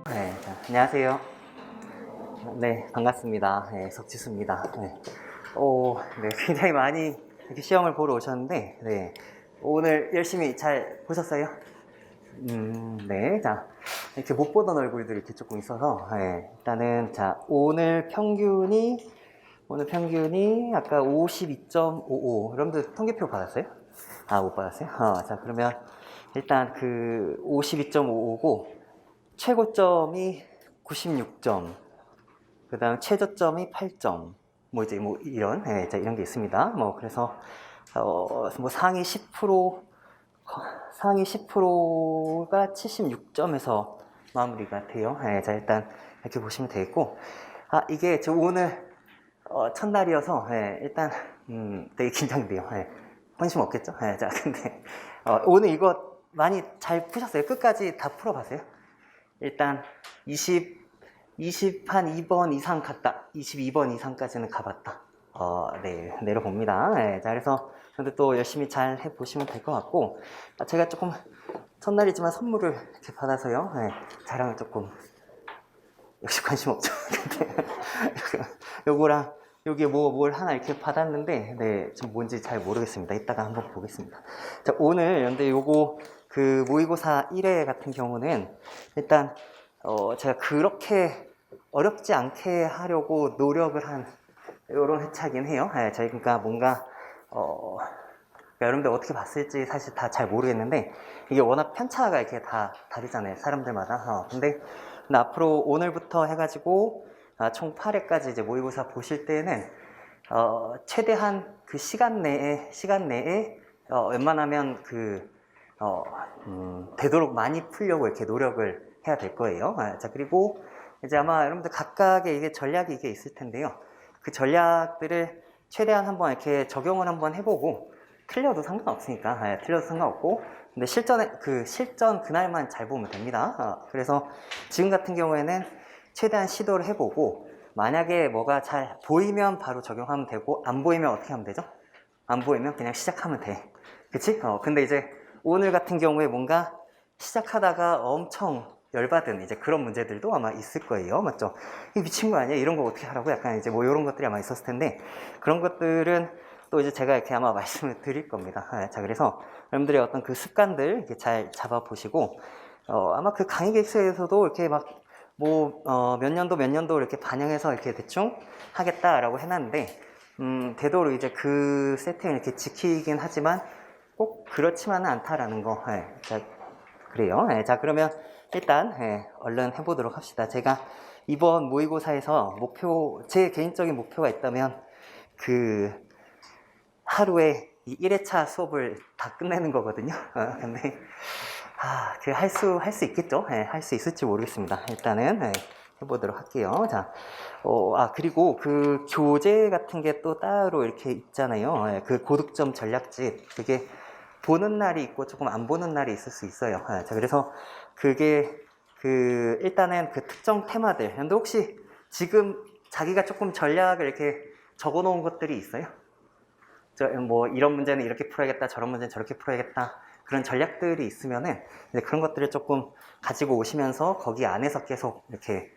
네, 자, 안녕하세요. 네, 반갑습니다. 네, 석지수입니다. 네. 네, 굉장히 많이 이렇게 시험을 보러 오셨는데, 네, 오늘 열심히 잘 보셨어요? 네, 자, 이렇게 못 보던 얼굴들이 이렇게 조금 있어서, 네, 일단은, 자, 오늘 평균이 아까 52.55. 여러분들 통계표 받았어요? 아, 못 받았어요? 자, 그러면 일단 그 52.55고, 최고점이 96점, 그 다음 최저점이 8점, 뭐 이제 뭐 이런, 자, 이런 게 있습니다. 뭐 그래서, 뭐 상위 10%가 76점에서 마무리가 돼요. 자, 일단 이렇게 보시면 되겠고, 이게 저 오늘, 첫날이어서, 일단, 되게 긴장돼요. 관심 없겠죠? 자, 근데, 오늘 이거 많이 잘 푸셨어요? 끝까지 다 풀어봤어요? 일단 20한 2번 이상 갔다. 22번 이상까지는 가봤다. 네, 내려봅니다. 네, 자, 그래서 근데 또 열심히 잘 해보시면 될 것 같고, 제가 조금 첫날이지만 선물을 이렇게 받아서요. 네, 자랑을 조금, 역시 관심 없죠. 근데 요거랑 여기 뭘 하나 이렇게 받았는데, 네, 좀 뭔지 잘 모르겠습니다. 이따가 한번 보겠습니다. 자, 오늘 근데 요거 그 모의고사 1회 같은 경우는 일단 제가 그렇게 어렵지 않게 하려고 노력을 한 이런 회차긴 해요. 저희 그러니까 뭔가 그러니까 여러분들 어떻게 봤을지 사실 다 잘 모르겠는데 이게 워낙 편차가 이렇게 다 다르잖아요. 사람들마다. 근데 앞으로 오늘부터 해가지고 총 8회까지 이제 모의고사 보실 때는 최대한 그 시간 내에 웬만하면 되도록 많이 풀려고 이렇게 노력을 해야 될 거예요. 자, 그리고 이제 아마 여러분들 각각의 이게 전략이 이게 있을 텐데요. 그 전략들을 최대한 한번 이렇게 적용을 한번 해보고 틀려도 상관없으니까, 틀려도 상관없고, 근데 실전 그날만 잘 보면 됩니다. 그래서 지금 같은 경우에는 최대한 시도를 해보고, 만약에 뭐가 잘 보이면 바로 적용하면 되고, 안 보이면 어떻게 하면 되죠? 안 보이면 그냥 시작하면 돼. 그치? 근데 이제 오늘 같은 경우에 뭔가 시작하다가 엄청 열받은 이제 그런 문제들도 아마 있을 거예요. 맞죠? 이 미친 거 아니야? 이런 거 어떻게 하라고? 약간 이제 뭐 이런 것들이 아마 있었을 텐데, 그런 것들은 또 이제 제가 이렇게 아마 말씀을 드릴 겁니다. 자, 그래서 여러분들의 어떤 그 습관들 이렇게 잘 잡아보시고, 아마 그 강의 객수에서도 이렇게 막 몇 년도 이렇게 반영해서 이렇게 대충 하겠다라고 해놨는데, 되도록 이제 그 세팅을 이렇게 지키긴 하지만 꼭 그렇지만은 않다라는 거. 자, 그래요. 자, 그러면 일단 얼른 해보도록 합시다. 제가 이번 모의고사에서 제 개인적인 목표가 있다면 그 하루에 이 1회차 수업을 다 끝내는 거거든요. 근데 할 수 있겠죠? 할 수 있을지 모르겠습니다. 일단은 해보도록 할게요. 자, 그리고 그 교재 같은 게 또 따로 이렇게 있잖아요. 그 고득점 전략집. 그게 보는 날이 있고 조금 안 보는 날이 있을 수 있어요. 자, 그래서 그게 일단은 그 특정 테마들. 근데 혹시 지금 자기가 조금 전략을 이렇게 적어 놓은 것들이 있어요? 뭐 이런 문제는 이렇게 풀어야겠다, 저런 문제는 저렇게 풀어야겠다, 그런 전략들이 있으면은 이제 그런 것들을 조금 가지고 오시면서 거기 안에서 계속 이렇게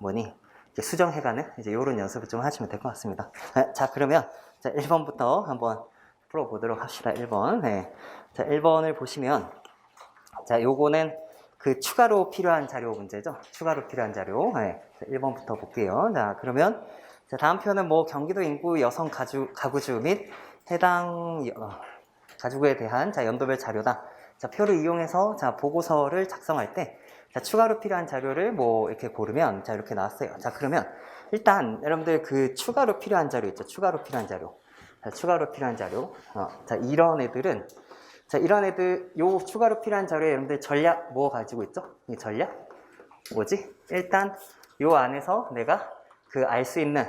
이렇게 수정해가는 이제 이런 연습을 좀 하시면 될 것 같습니다. 자, 그러면 자, 1번부터 한번 풀어보도록 합시다. 1번. 자, 1번을 보시면 자, 요거는 그 추가로 필요한 자료 문제죠. 추가로 필요한 자료. 자, 1번부터 볼게요. 자, 그러면 자, 다음 표는 뭐 경기도 인구 여성 가구주 및 해당 가구에 대한 자, 연도별 자료다. 자, 표를 이용해서 자, 보고서를 작성할 때 자, 추가로 필요한 자료를 뭐 이렇게 고르면 자, 이렇게 나왔어요. 자, 그러면 일단 여러분들 그 추가로 필요한 자료 있죠. 추가로 필요한 자료. 자, 추가로 필요한 자료. 자, 이런 애들 요 추가로 필요한 자료에 여러분들 전략 뭐 가지고 있죠? 이 전략 뭐지? 일단 요 안에서 내가 알 수 있는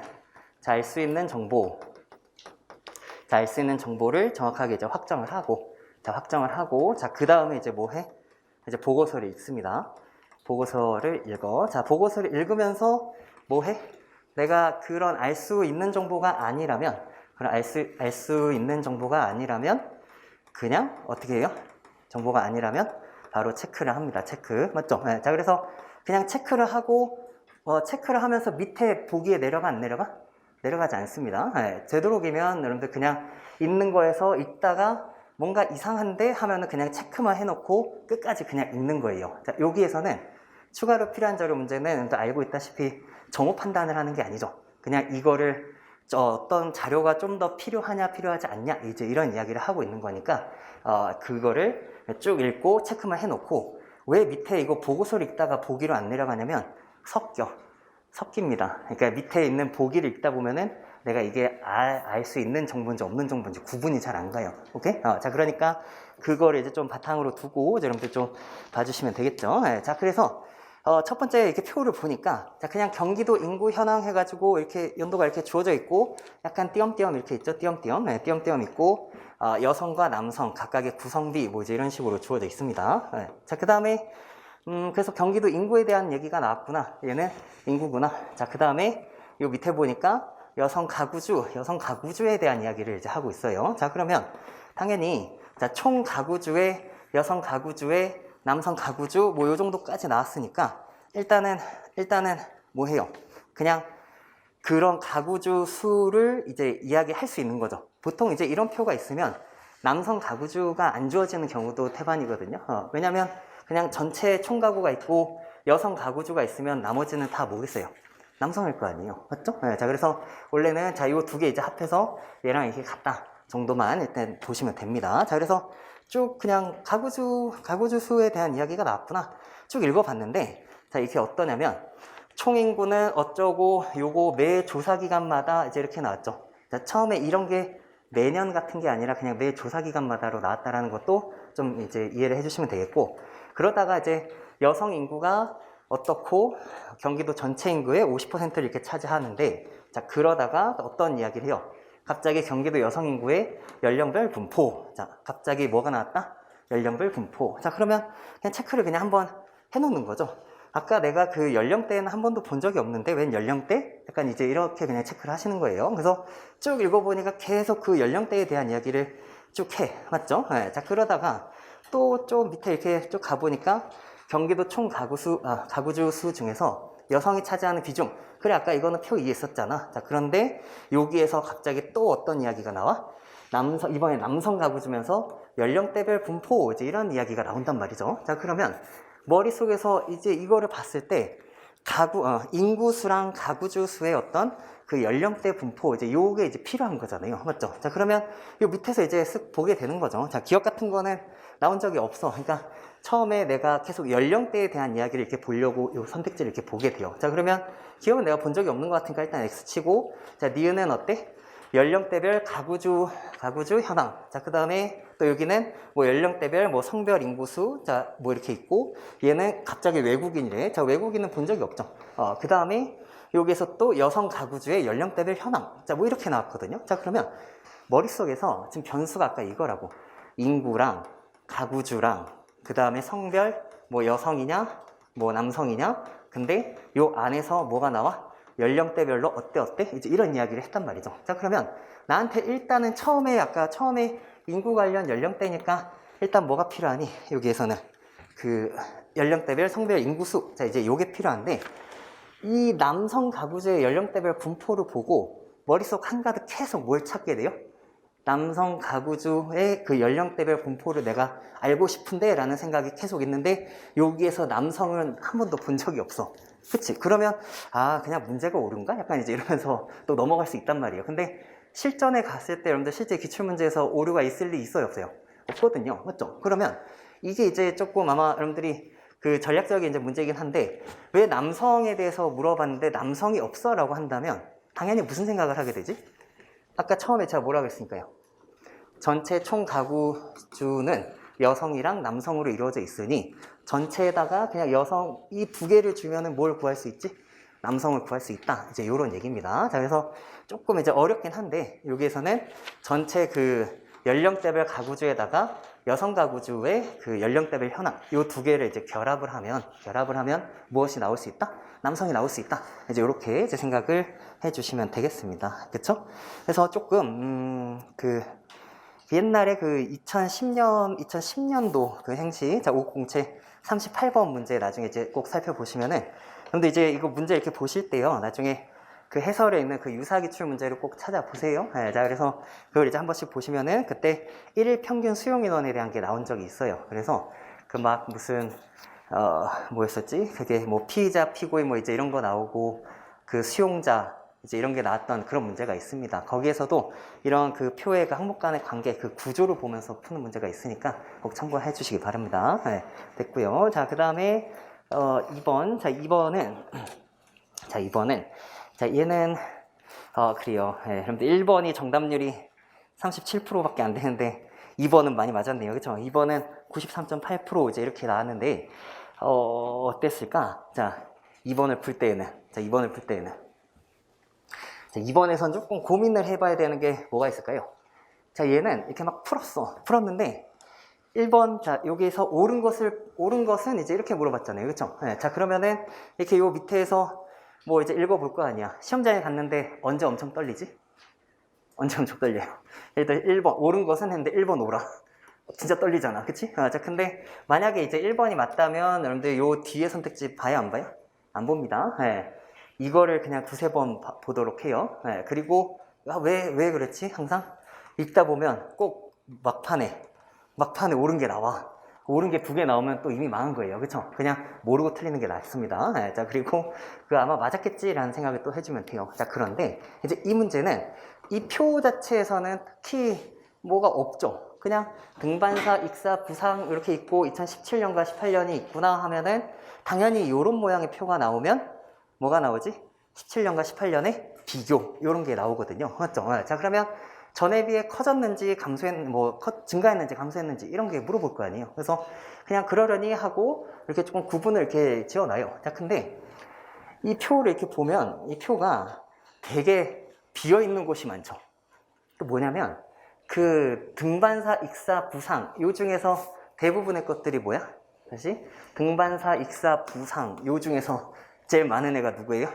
정보, 알 수 있는 정보를 정확하게 이제 확정을 하고, 자, 그 다음에 이제 뭐 해? 이제 보고서를 읽습니다. 보고서를 읽어. 자, 보고서를 읽으면서 뭐 해? 내가 그런 알 수 있는 정보가 아니라면, 알 수 있는 정보가 아니라면, 그냥 어떻게 해요? 정보가 아니라면 바로 체크를 합니다. 체크. 맞죠? 자, 그래서 그냥 체크를 하고 체크를 하면서 밑에 보기에 내려가 안 내려가? 내려가지 않습니다. 네, 되도록이면 여러분들 그냥 있는 거에서 있다가 뭔가 이상한데 하면은 그냥 체크만 해놓고 끝까지 그냥 읽는 거예요. 자, 여기에서는 추가로 필요한 자료 문제는 알고 있다시피 정오 판단을 하는 게 아니죠. 그냥 이거를 어떤 자료가 좀 더 필요하냐 필요하지 않냐 이제 이런 이야기를 하고 있는 거니까 그거를 쭉 읽고 체크만 해놓고 왜 밑에 이거 보고서를 읽다가 보기로 안 내려가냐면 섞입니다. 그러니까 밑에 있는 보기를 읽다 보면은 내가 이게 알 수 있는 정보인지 없는 정보인지 구분이 잘 안 가요. 오케이? 자, 그러니까 그거를 이제 좀 바탕으로 두고 여러분들 좀 봐주시면 되겠죠. 네, 자, 그래서 첫 번째 이렇게 표를 보니까 자, 그냥 경기도 인구 현황 해가지고 이렇게 연도가 이렇게 주어져 있고 약간 띄엄띄엄 이렇게 있죠. 띄엄띄엄. 네, 띄엄띄엄 있고 여성과 남성 각각의 구성비 뭐 이제 이런 식으로 주어져 있습니다. 네. 자, 그 다음에 그래서 경기도 인구에 대한 얘기가 나왔구나. 얘는 인구구나. 자, 그 다음에 요 밑에 보니까 여성 가구주에 대한 이야기를 이제 하고 있어요. 자, 그러면 당연히 자, 총 가구주에 여성 가구주에 남성 가구주 뭐 요 정도까지 나왔으니까 일단은 뭐 해요? 그냥 그런 가구주 수를 이제 이야기할 수 있는 거죠. 보통 이제 이런 표가 있으면 남성 가구주가 안 주어지는 경우도 태반이거든요. 왜냐면 그냥 전체 총 가구가 있고 여성 가구주가 있으면 나머지는 다 뭐겠어요? 남성일 거 아니에요. 맞죠? 네, 자, 그래서 원래는 자, 요 두 개 이제 합해서 얘랑 이게 같다 정도만 일단 보시면 됩니다. 자, 그래서 쭉 그냥 가구주 수에 대한 이야기가 나왔구나. 쭉 읽어봤는데, 자, 이게 어떠냐면, 총 인구는 어쩌고, 요거 매 조사 기간마다 이제 이렇게 나왔죠. 자, 처음에 이런 게 매년 같은 게 아니라 그냥 매 조사 기간마다로 나왔다라는 것도 좀 이제 이해를 해주시면 되겠고, 그러다가 이제 여성 인구가 어떻고 경기도 전체 인구의 50%를 이렇게 차지하는데, 자, 그러다가 어떤 이야기를 해요? 갑자기 경기도 여성 인구의 연령별 분포. 자, 갑자기 뭐가 나왔다? 연령별 분포. 자, 그러면 그냥 체크를 그냥 한번 해놓는 거죠. 아까 내가 그 연령대는 한 번도 본 적이 없는데 웬 연령대? 약간 이제 이렇게 그냥 체크를 하시는 거예요. 그래서 쭉 읽어보니까 계속 그 연령대에 대한 이야기를 쭉 해. 맞죠? 네, 자, 그러다가 또 좀 밑에 이렇게 쭉 가보니까 경기도 총 가구주 수 중에서 여성이 차지하는 비중. 그래, 아까 이거는 표 2에 있었잖아. 자, 그런데 여기에서 갑자기 또 어떤 이야기가 나와? 이번에 남성 가구주면서 연령대별 분포, 이제 이런 이야기가 나온단 말이죠. 자, 그러면 머릿속에서 이제 이거를 봤을 때 인구수랑 가구주 수의 어떤 그 연령대 분포, 이제 요게 이제 필요한 거잖아요. 맞죠? 자, 그러면 요 밑에서 이제 쓱 보게 되는 거죠. 자, 기억 같은 거는 나온 적이 없어. 그러니까 처음에 내가 계속 연령대에 대한 이야기를 이렇게 보려고 요 선택지를 이렇게 보게 돼요. 자, 그러면 기억은 내가 본 적이 없는 것 같으니까 일단 X 치고, 자, 니은은 어때? 연령대별 가구주 현황. 자, 그 다음에 또 여기는 뭐 연령대별 뭐 성별 인구수. 자, 뭐 이렇게 있고, 얘는 갑자기 외국인이래. 자, 외국인은 본 적이 없죠. 그 다음에 여기에서 또 여성 가구주의 연령대별 현황. 자, 뭐 이렇게 나왔거든요. 자, 그러면 머릿속에서 지금 변수가 아까 이거라고. 인구랑 가구주랑 그 다음에 성별, 뭐 여성이냐, 뭐 남성이냐. 근데 요 안에서 뭐가 나와? 연령대별로 어때? 이제 이런 이야기를 했단 말이죠. 자, 그러면 나한테 일단은 아까 처음에 인구 관련 연령대니까 일단 뭐가 필요하니? 여기에서는 그 연령대별, 성별, 인구수. 자, 이제 요게 필요한데 이 남성 가구주의 연령대별 분포를 보고 머릿속 한가득 계속 뭘 찾게 돼요? 남성 가구주의 그 연령대별 분포를 내가 알고 싶은데 라는 생각이 계속 있는데 여기에서 남성은 한 번도 본 적이 없어. 그치? 그러면 그냥 문제가 옳은가? 약간 이제 이러면서 또 넘어갈 수 있단 말이에요. 근데 실전에 갔을 때 여러분들 실제 기출문제에서 오류가 있을 리 있어요, 없어요? 없거든요. 맞죠? 그러면 이게 이제 조금 아마 여러분들이 그 전략적인 이제 문제이긴 한데 왜 남성에 대해서 물어봤는데 남성이 없어? 라고 한다면 당연히 무슨 생각을 하게 되지? 아까 처음에 제가 뭐라고 했으니까요. 전체 총 가구주는 여성이랑 남성으로 이루어져 있으니 전체에다가 그냥 여성 이 두 개를 주면은 뭘 구할 수 있지? 남성을 구할 수 있다. 이제 이런 얘기입니다. 자, 그래서 조금 이제 어렵긴 한데 여기에서는 전체 그 연령대별 가구주에다가 여성 가구주의 그 연령대별 현황 이 두 개를 이제 결합을 하면 무엇이 나올 수 있다? 남성이 나올 수 있다. 이제 이렇게 이제 생각을 해주시면 되겠습니다. 그렇죠? 그래서 조금 옛날에 그 2010년도 그 행시, 자, 5공채 38번 문제 나중에 이제 꼭 살펴보시면은, 근데 이제 이거 문제 이렇게 보실 때요, 나중에 그 해설에 있는 그 유사기출 문제를 꼭 찾아보세요. 네, 자, 그래서 그걸 이제 한 번씩 보시면은 그때 1일 평균 수용 인원에 대한 게 나온 적이 있어요. 그래서 그 막 무슨, 뭐였었지? 그게 뭐 피의자, 피고인 뭐 이제 이런 거 나오고 그 수용자, 이제 이런 게 나왔던 그런 문제가 있습니다. 거기에서도 이런 그 표의 그 항목 간의 관계, 그 구조를 보면서 푸는 문제가 있으니까 꼭 참고해 주시기 바랍니다. 네, 됐고요. 자, 그 다음에 2번. 자, 2번은 자, 얘는 그래요. 네, 여러분들 1번이 정답률이 37%밖에 안 되는데 2번은 많이 맞았네요. 그렇죠? 2번은 93.8% 이제 이렇게 나왔는데 어땠을까? 자, 2번을 풀 때에는 자, 2번에선 조금 고민을 해봐야 되는 게 뭐가 있을까요? 자, 얘는 이렇게 막 풀었는데 1번, 자, 여기에서 옳은 것은 이제 이렇게 물어봤잖아요. 그렇죠? 네, 자, 그러면은 이렇게 요 밑에서 뭐 이제 읽어볼 거 아니야. 시험장에 갔는데 언제 엄청 떨리지? 언제 엄청 떨려요? 일단 1번, 옳은 것은 했는데 1번 오라. 진짜 떨리잖아. 그치? 자, 근데 만약에 이제 1번이 맞다면 여러분들 요 뒤에 선택지 봐요, 안 봐요? 안 봅니다. 네. 이거를 그냥 두세 번 보도록 해요. 네. 그리고 왜 그렇지? 항상 읽다 보면 꼭 막판에 옳은 게 나와. 옳은 게 2개 나오면 또 이미 망한 거예요. 그쵸? 그냥 모르고 틀리는 게 낫습니다. 네. 자, 그리고 그 아마 맞았겠지라는 생각을 또 해주면 돼요. 자, 그런데 이제 이 문제는 이 표 자체에서는 특히 뭐가 없죠. 그냥 등반사, 익사, 부상 이렇게 있고 2017년과 18년이 있구나 하면은 당연히 이런 모양의 표가 나오면 뭐가 나오지? 17년과 18년의 비교 이런 게 나오거든요. 맞죠? 자, 그러면 전에 비해 커졌는지 증가했는지 감소했는지 이런 게 물어볼 거 아니에요. 그래서 그냥 그러려니 하고 이렇게 조금 구분을 이렇게 지어놔요. 자, 근데 이 표를 이렇게 보면 이 표가 되게 비어 있는 곳이 많죠. 또 뭐냐면 그 등반사, 익사, 부상 요 중에서 대부분의 것들이 뭐야? 다시 등반사, 익사, 부상 요 중에서 제일 많은 애가 누구예요?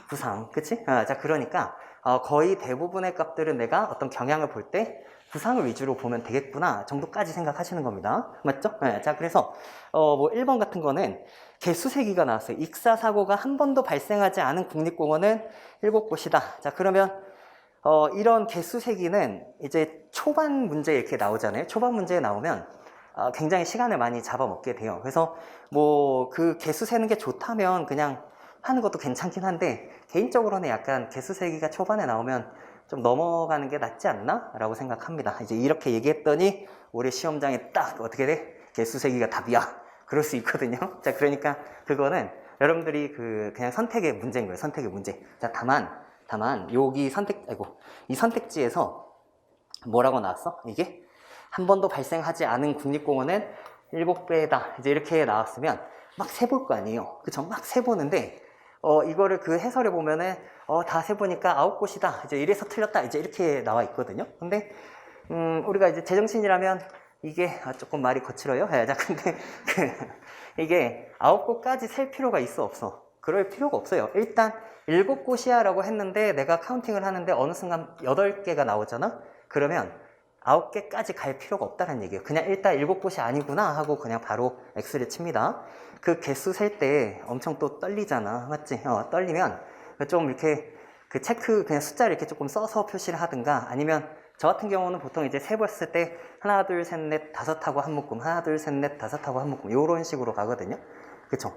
부상, 그치? 자, 그러니까 거의 대부분의 값들은 내가 어떤 경향을 볼 때 부상을 위주로 보면 되겠구나 정도까지 생각하시는 겁니다. 맞죠? 네, 자, 그래서 뭐 1번 같은 거는 개수세기가 나왔어요. 익사 사고가 한 번도 발생하지 않은 국립공원은 7곳이다. 자, 그러면 이런 개수세기는 이제 초반 문제에 이렇게 나오잖아요. 초반 문제에 나오면 굉장히 시간을 많이 잡아먹게 돼요. 그래서 뭐 그 개수 세는 게 좋다면 그냥 하는 것도 괜찮긴 한데 개인적으로는 약간 개수 세기가 초반에 나오면 좀 넘어가는 게 낫지 않나? 라고 생각합니다. 이제 이렇게 얘기했더니 올해 시험장에 딱 어떻게 돼? 개수 세기가 답이야. 그럴 수 있거든요. 자, 그러니까 그거는 여러분들이 그냥 선택의 문제인 거예요. 선택의 문제. 자, 다만 여기 이 선택지에서 뭐라고 나왔어? 이게 한 번도 발생하지 않은 국립공원은 7배다. 이제 이렇게 나왔으면 막 세볼 거 아니에요. 그쵸? 막 세보는데 이거를 그 해설에 보면은 다 세보니까 9곳이다. 이제 이래서 틀렸다. 이제 이렇게 나와 있거든요. 근데 우리가 이제 제정신이라면 이게 조금 말이 거칠어요. 자, 근데 이게 9곳까지 셀 필요가 있어 없어? 그럴 필요가 없어요. 일단 7곳이야 라고 했는데 내가 카운팅을 하는데 어느 순간 8개가 나오잖아? 그러면 9개까지 갈 필요가 없다는 얘기예요. 그냥 일단 7곳이 아니구나 하고 그냥 바로 X를 칩니다. 그 개수 셀 때 엄청 또 떨리잖아. 맞지? 떨리면 좀 이렇게 그 체크 그냥 숫자를 이렇게 조금 써서 표시를 하든가 아니면 저 같은 경우는 보통 이제 세봤을 때 하나, 둘, 셋, 넷, 다섯하고 한 묶음 하나, 둘, 셋, 넷, 다섯하고 한 묶음 요런 식으로 가거든요. 그쵸?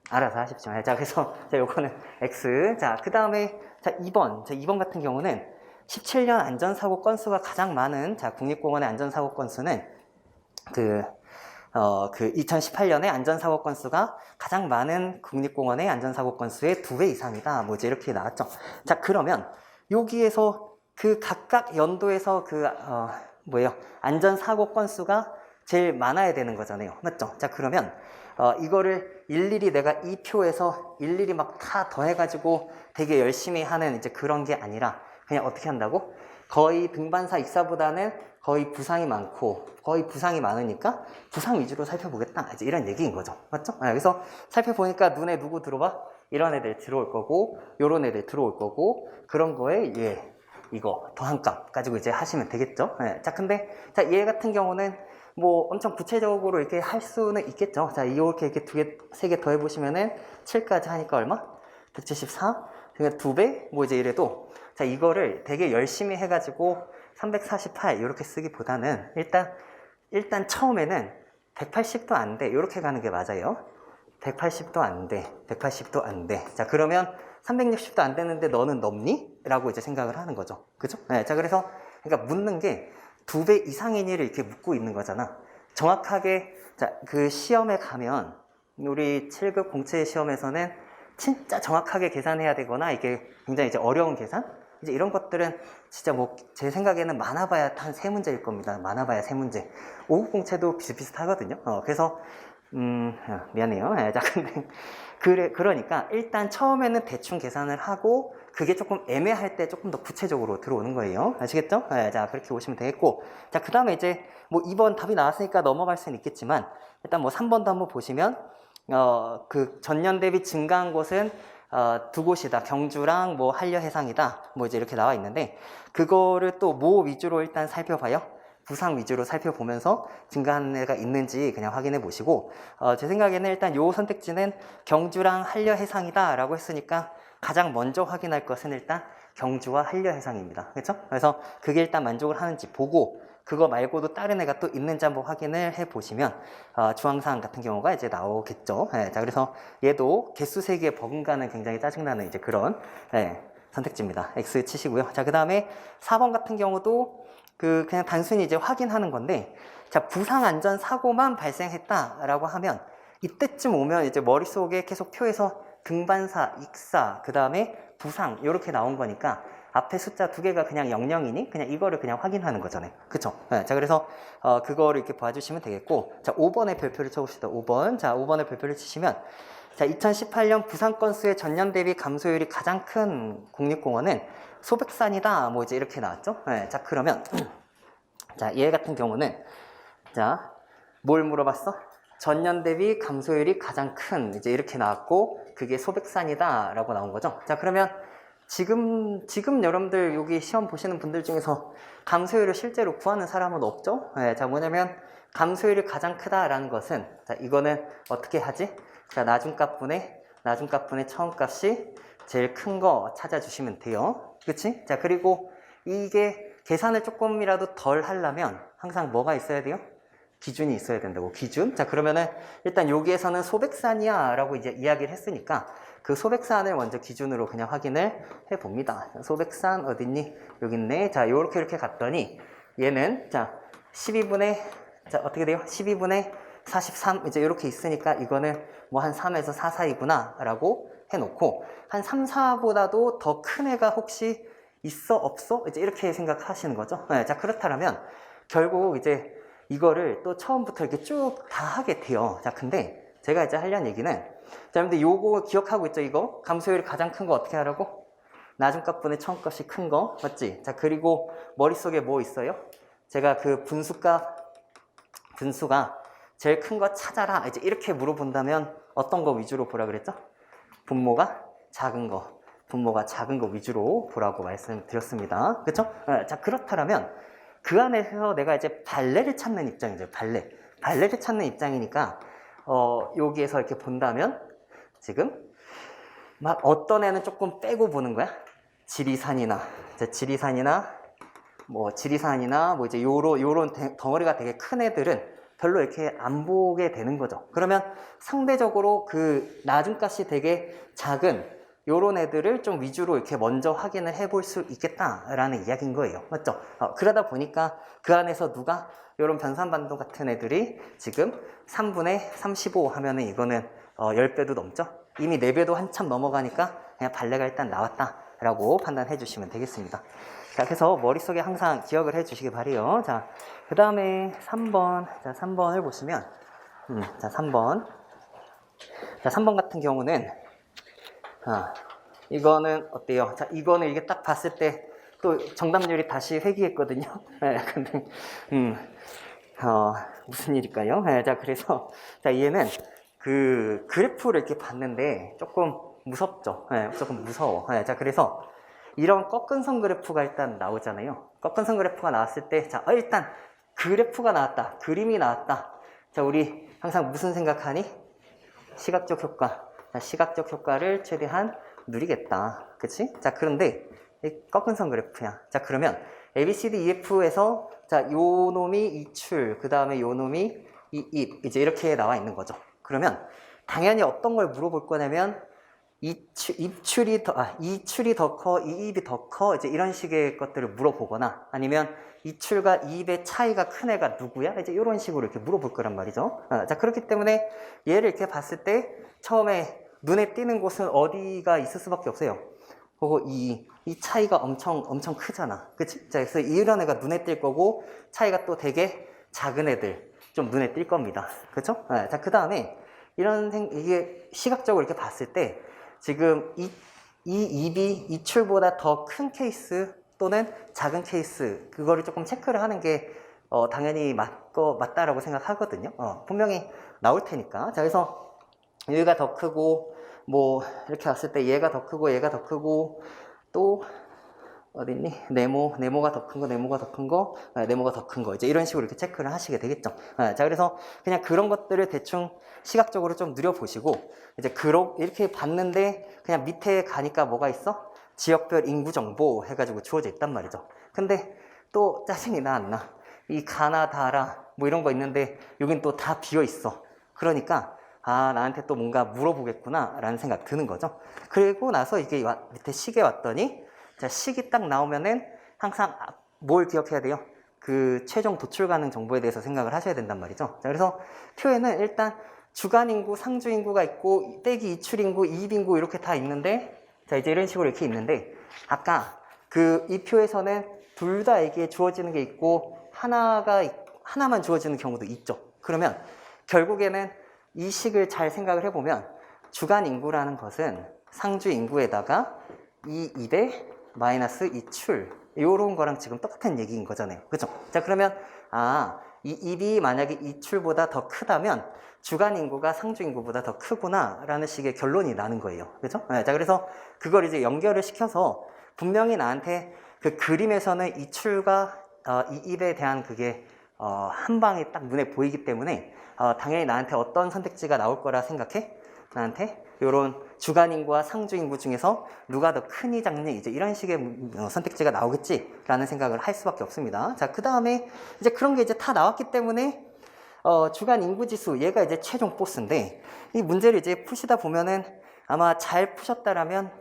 알아서 하십시오. 자, 그래서 자, 요거는 X. 자, 그 다음에 자, 2번. 자, 2번 같은 경우는 17년 안전사고 건수가 가장 많은 자, 국립공원의 안전사고 건수는 그 2018년에 안전사고 건수가 가장 많은 국립공원의 안전사고 건수의 2배 이상이다. 뭐 이제 이렇게 나왔죠. 자, 그러면 여기에서 그 각각 연도에서 안전사고 건수가 제일 많아야 되는 거잖아요. 맞죠? 자, 그러면 이거를 일일이 내가 이 표에서 일일이 막 다 더해가지고 되게 열심히 하는 이제 그런 게 아니라 그냥 어떻게 한다고? 거의 등반사 익사보다는 거의 부상이 많으니까 부상 위주로 살펴보겠다. 이제 이런 얘기인 거죠. 맞죠? 그래서 살펴보니까 눈에 누구 들어와? 이런 애들 들어올 거고, 요런 애들 들어올 거고, 그런 거에 이거 더한 값 가지고 이제 하시면 되겠죠. 네. 자, 근데 자, 얘 같은 경우는 뭐 엄청 구체적으로 이렇게 할 수는 있겠죠. 자, 이렇게 두 개, 세 개 더해 보시면은 7까지 하니까 얼마? 174? 그러니까 2배? 뭐 이제 이래도 자, 이거를 되게 열심히 해가지고 348 이렇게 쓰기보다는 일단 처음에는 180도 안 돼. 이렇게 가는 게 맞아요. 180도 안 돼. 180도 안 돼. 자, 그러면 360도 안 되는데 너는 넘니? 라고 이제 생각을 하는 거죠. 그죠? 네, 자, 그래서 그러니까 묻는 게 2배 이상이니를 이렇게 묻고 있는 거잖아. 정확하게 자, 그 시험에 가면 우리 7급 공채 시험에서는 진짜 정확하게 계산해야 되거나 이게 굉장히 이제 어려운 계산? 이제 이런 것들은 진짜 뭐 제 생각에는 많아봐야 한 3문제일 겁니다. 많아봐야 3문제. 5급 공채도 비슷비슷하거든요. 그래서 미안해요. 자, 근데 그러니까 일단 처음에는 대충 계산을 하고 그게 조금 애매할 때 조금 더 구체적으로 들어오는 거예요. 아시겠죠? 자, 그렇게 오시면 되겠고. 자, 그 다음에 이제 뭐 2번 답이 나왔으니까 넘어갈 수는 있겠지만 일단 뭐 3번도 한번 보시면 그 전년 대비 증가한 곳은 두 곳이다. 경주랑 뭐 한려해상이다. 뭐 이제 이렇게 나와 있는데 그거를 또 뭐 위주로 일단 살펴봐요. 부상 위주로 살펴보면서 증가한 애가 있는지 그냥 확인해 보시고 제 생각에는 일단 요 선택지는 경주랑 한려해상이다 라고 했으니까 가장 먼저 확인할 것은 일단 경주와 한려해상입니다. 그렇죠? 그래서 그게 일단 만족을 하는지 보고 그거 말고도 다른 애가 또 있는지 한번 확인을 해 보시면 주황상 같은 경우가 이제 나오겠죠. 자, 그래서 얘도 개수 3개 버금가는 굉장히 짜증나는 이제 그런 선택지입니다. X 치시고요. 자, 그 다음에 4번 같은 경우도 그냥 단순히 이제 확인하는 건데, 자, 부상 안전 사고만 발생했다라고 하면 이때쯤 오면 이제 머릿속에 계속 표에서 등반사, 익사, 그 다음에 부상 이렇게 나온 거니까 앞에 숫자 2개가 그냥 00이니 그냥 이거를 그냥 확인하는 거잖아요. 그쵸? 자, 그래서 그거를 이렇게 봐주시면 되겠고, 자, 5번의 별표를 쳐봅시다. 5번. 자, 5번의 별표를 치시면 자, 2018년 부상 건수의 전년 대비 감소율이 가장 큰 국립공원은 소백산이다. 뭐 이제 이렇게 나왔죠? 자, 그러면 자, 얘 같은 경우는 자, 뭘 물어봤어? 전년 대비 감소율이 가장 큰 이제 이렇게 나왔고 그게 소백산이다 라고 나온 거죠. 자, 그러면 지금 여러분들 여기 시험 보시는 분들 중에서 감소율을 실제로 구하는 사람은 없죠? 자, 뭐냐면 감소율이 가장 크다라는 것은 자, 이거는 어떻게 하지? 자, 나중값분의 처음값이 제일 큰 거 찾아주시면 돼요. 그치? 자, 그리고 이게 계산을 조금이라도 덜 하려면 항상 뭐가 있어야 돼요? 기준이 있어야 된다고. 기준? 자, 그러면은 일단 여기에서는 소백산이야 라고 이제 이야기를 했으니까 그 소백산을 먼저 기준으로 그냥 확인을 해 봅니다. 소백산 어딨니? 여기 있네. 자, 이렇게 갔더니 얘는 자, 12분의 자, 어떻게 돼요? 12분의 43 이제 이렇게 있으니까 이거는 뭐 한 3에서 4 사이구나 라고 해놓고 한 3, 4보다도 더 큰 애가 혹시 있어? 없어? 이제 이렇게 생각하시는 거죠. 자, 그렇다면 결국 이제 이거를 또 처음부터 이렇게 쭉 다 하게 돼요. 자, 근데 제가 이제 하려는 얘기는 자, 여러분들 요거 기억하고 있죠? 이거 감소율이 가장 큰 거 어떻게 하라고? 나중값분의 처음값이 큰 거 맞지? 자, 그리고 머릿속에 뭐 있어요? 제가 그 분수가 제일 큰 거 찾아라 이제 이렇게 물어본다면 어떤 거 위주로 보라 그랬죠? 분모가 작은 거 위주로 보라고 말씀드렸습니다. 그렇죠? 자, 그렇다면 그 안에서 내가 이제 발레를 찾는 입장이죠. 발레를 찾는 입장이니까 여기에서 이렇게 본다면 지금 막 어떤 애는 조금 빼고 보는 거야. 지리산이나 뭐 이제 요런 덩어리가 되게 큰 애들은 별로 이렇게 안 보게 되는 거죠. 그러면 상대적으로 그 나중값이 되게 작은 요런 애들을 좀 위주로 이렇게 먼저 확인을 해볼 수 있겠다라는 이야기인 거예요. 맞죠? 그러다 보니까 그 안에서 누가 요런 변산반도 같은 애들이 지금 3분의 35 하면은 이거는 10배도 넘죠? 이미 4배도 한참 넘어가니까 그냥 발레가 일단 나왔다라고 판단해 주시면 되겠습니다. 자, 그래서 머릿속에 항상 기억을 해 주시기 바래요. 자, 그 다음에 3번. 자, 3번을 보시면, 자, 3번. 자, 3번 같은 경우는, 이거는 어때요? 자, 이거는 이게 딱 봤을 때 또 정답률이 다시 회귀했거든요. 네, 근데, 무슨 일일까요? 네, 자, 그래서, 자, 얘는 그 그래프를 이렇게 봤는데 조금 무섭죠. 네, 조금 무서워. 네, 자, 그래서 이런 꺾은 선 그래프가 일단 나오잖아요. 꺾은 선 그래프가 나왔을 때, 자, 일단 그래프가 나왔다. 그림이 나왔다. 자, 우리 항상 무슨 생각하니? 시각적 효과. 자, 시각적 효과를 최대한 누리겠다. 그치? 자, 그런데 이 꺾은 선 그래프야. 자, 그러면 ABCDEF에서 자, 요 놈이 이출, 그 다음에 요 놈이 이입, 이제 이렇게 나와 있는 거죠. 그러면 당연히 어떤 걸 물어볼 거냐면 이출이 더 커, 이입이 더 커, 이제 이런 식의 것들을 물어보거나 아니면 이출과 이입의 차이가 큰 애가 누구야? 이제 이런 식으로 이렇게 물어볼 거란 말이죠. 자, 그렇기 때문에 얘를 이렇게 봤을 때 처음에 눈에 띄는 곳은 어디가 있을 수밖에 없어요. 그리고 이 차이가 엄청 크잖아. 그치? 자, 그래서 이런 애가 눈에 띌 거고 차이가 또 되게 작은 애들 좀 눈에 띌 겁니다. 그쵸? 자, 그 다음에 이게 시각적으로 이렇게 봤을 때 지금 이 입이 이출보다 더 큰 케이스 또는 작은 케이스 그거를 조금 체크를 하는 게 당연히 맞다라고 생각하거든요. 분명히 나올 테니까. 자, 그래서 여기가 더 크고 뭐 이렇게 봤을 때 얘가 더 크고 얘가 더 크고 또 어딨니? 네모가 더 큰 거, 네모가 더 큰 거, 네모가 더 큰 거 이제 이런 식으로 이렇게 체크를 하시게 되겠죠. 자, 그래서 그냥 그런 것들을 대충 시각적으로 좀 누려보시고 이제 이렇게 봤는데 그냥 밑에 가니까 뭐가 있어? 지역별 인구 정보 해가지고 주어져 있단 말이죠. 근데 또 짜증이 나 안 나? 이 가나 다라 뭐 이런 거 있는데 여긴 또 다 비어 있어. 그러니까 나한테 또 뭔가 물어보겠구나 라는 생각 드는 거죠. 그리고 나서 이게 밑에 식에 왔더니 자, 식이 딱 나오면은 항상 뭘 기억해야 돼요? 그 최종 도출 가능 정보에 대해서 생각을 하셔야 된단 말이죠. 자, 그래서 표에는 일단 주간인구, 상주인구가 있고 떼기 이출인구, 이입인구 이렇게 다 있는데 자, 이제 이런 식으로 이렇게 있는데 아까 이 표에서는 둘 다에게 주어지는 게 있고 하나만 주어지는 경우도 있죠. 그러면 결국에는 이 식을 잘 생각을 해보면 주간인구라는 것은 상주인구에다가 이 입에 마이너스 이출 요런 거랑 지금 똑같은 얘기인 거잖아요. 그죠? 자, 그러면 이 입이 만약에 이출보다 더 크다면 주간인구가 상주인구보다 더 크구나 라는 식의 결론이 나는 거예요. 그죠? 자, 그래서 그걸 이제 연결을 시켜서 분명히 나한테 그 그림에서는 이출과 이입에 대한 그게 한 방에 딱 눈에 보이기 때문에 당연히 나한테 어떤 선택지가 나올 거라 생각해? 나한테 요런 주간인구와 상주인구 중에서 누가 더 크니 작니 이제 이런 식의 선택지가 나오겠지라는 생각을 할 수밖에 없습니다. 자, 그 다음에 이제 그런 게 이제 다 나왔기 때문에 주간인구지수 얘가 이제 최종 보스인데 이 문제를 이제 푸시다 보면은 아마 잘 푸셨다라면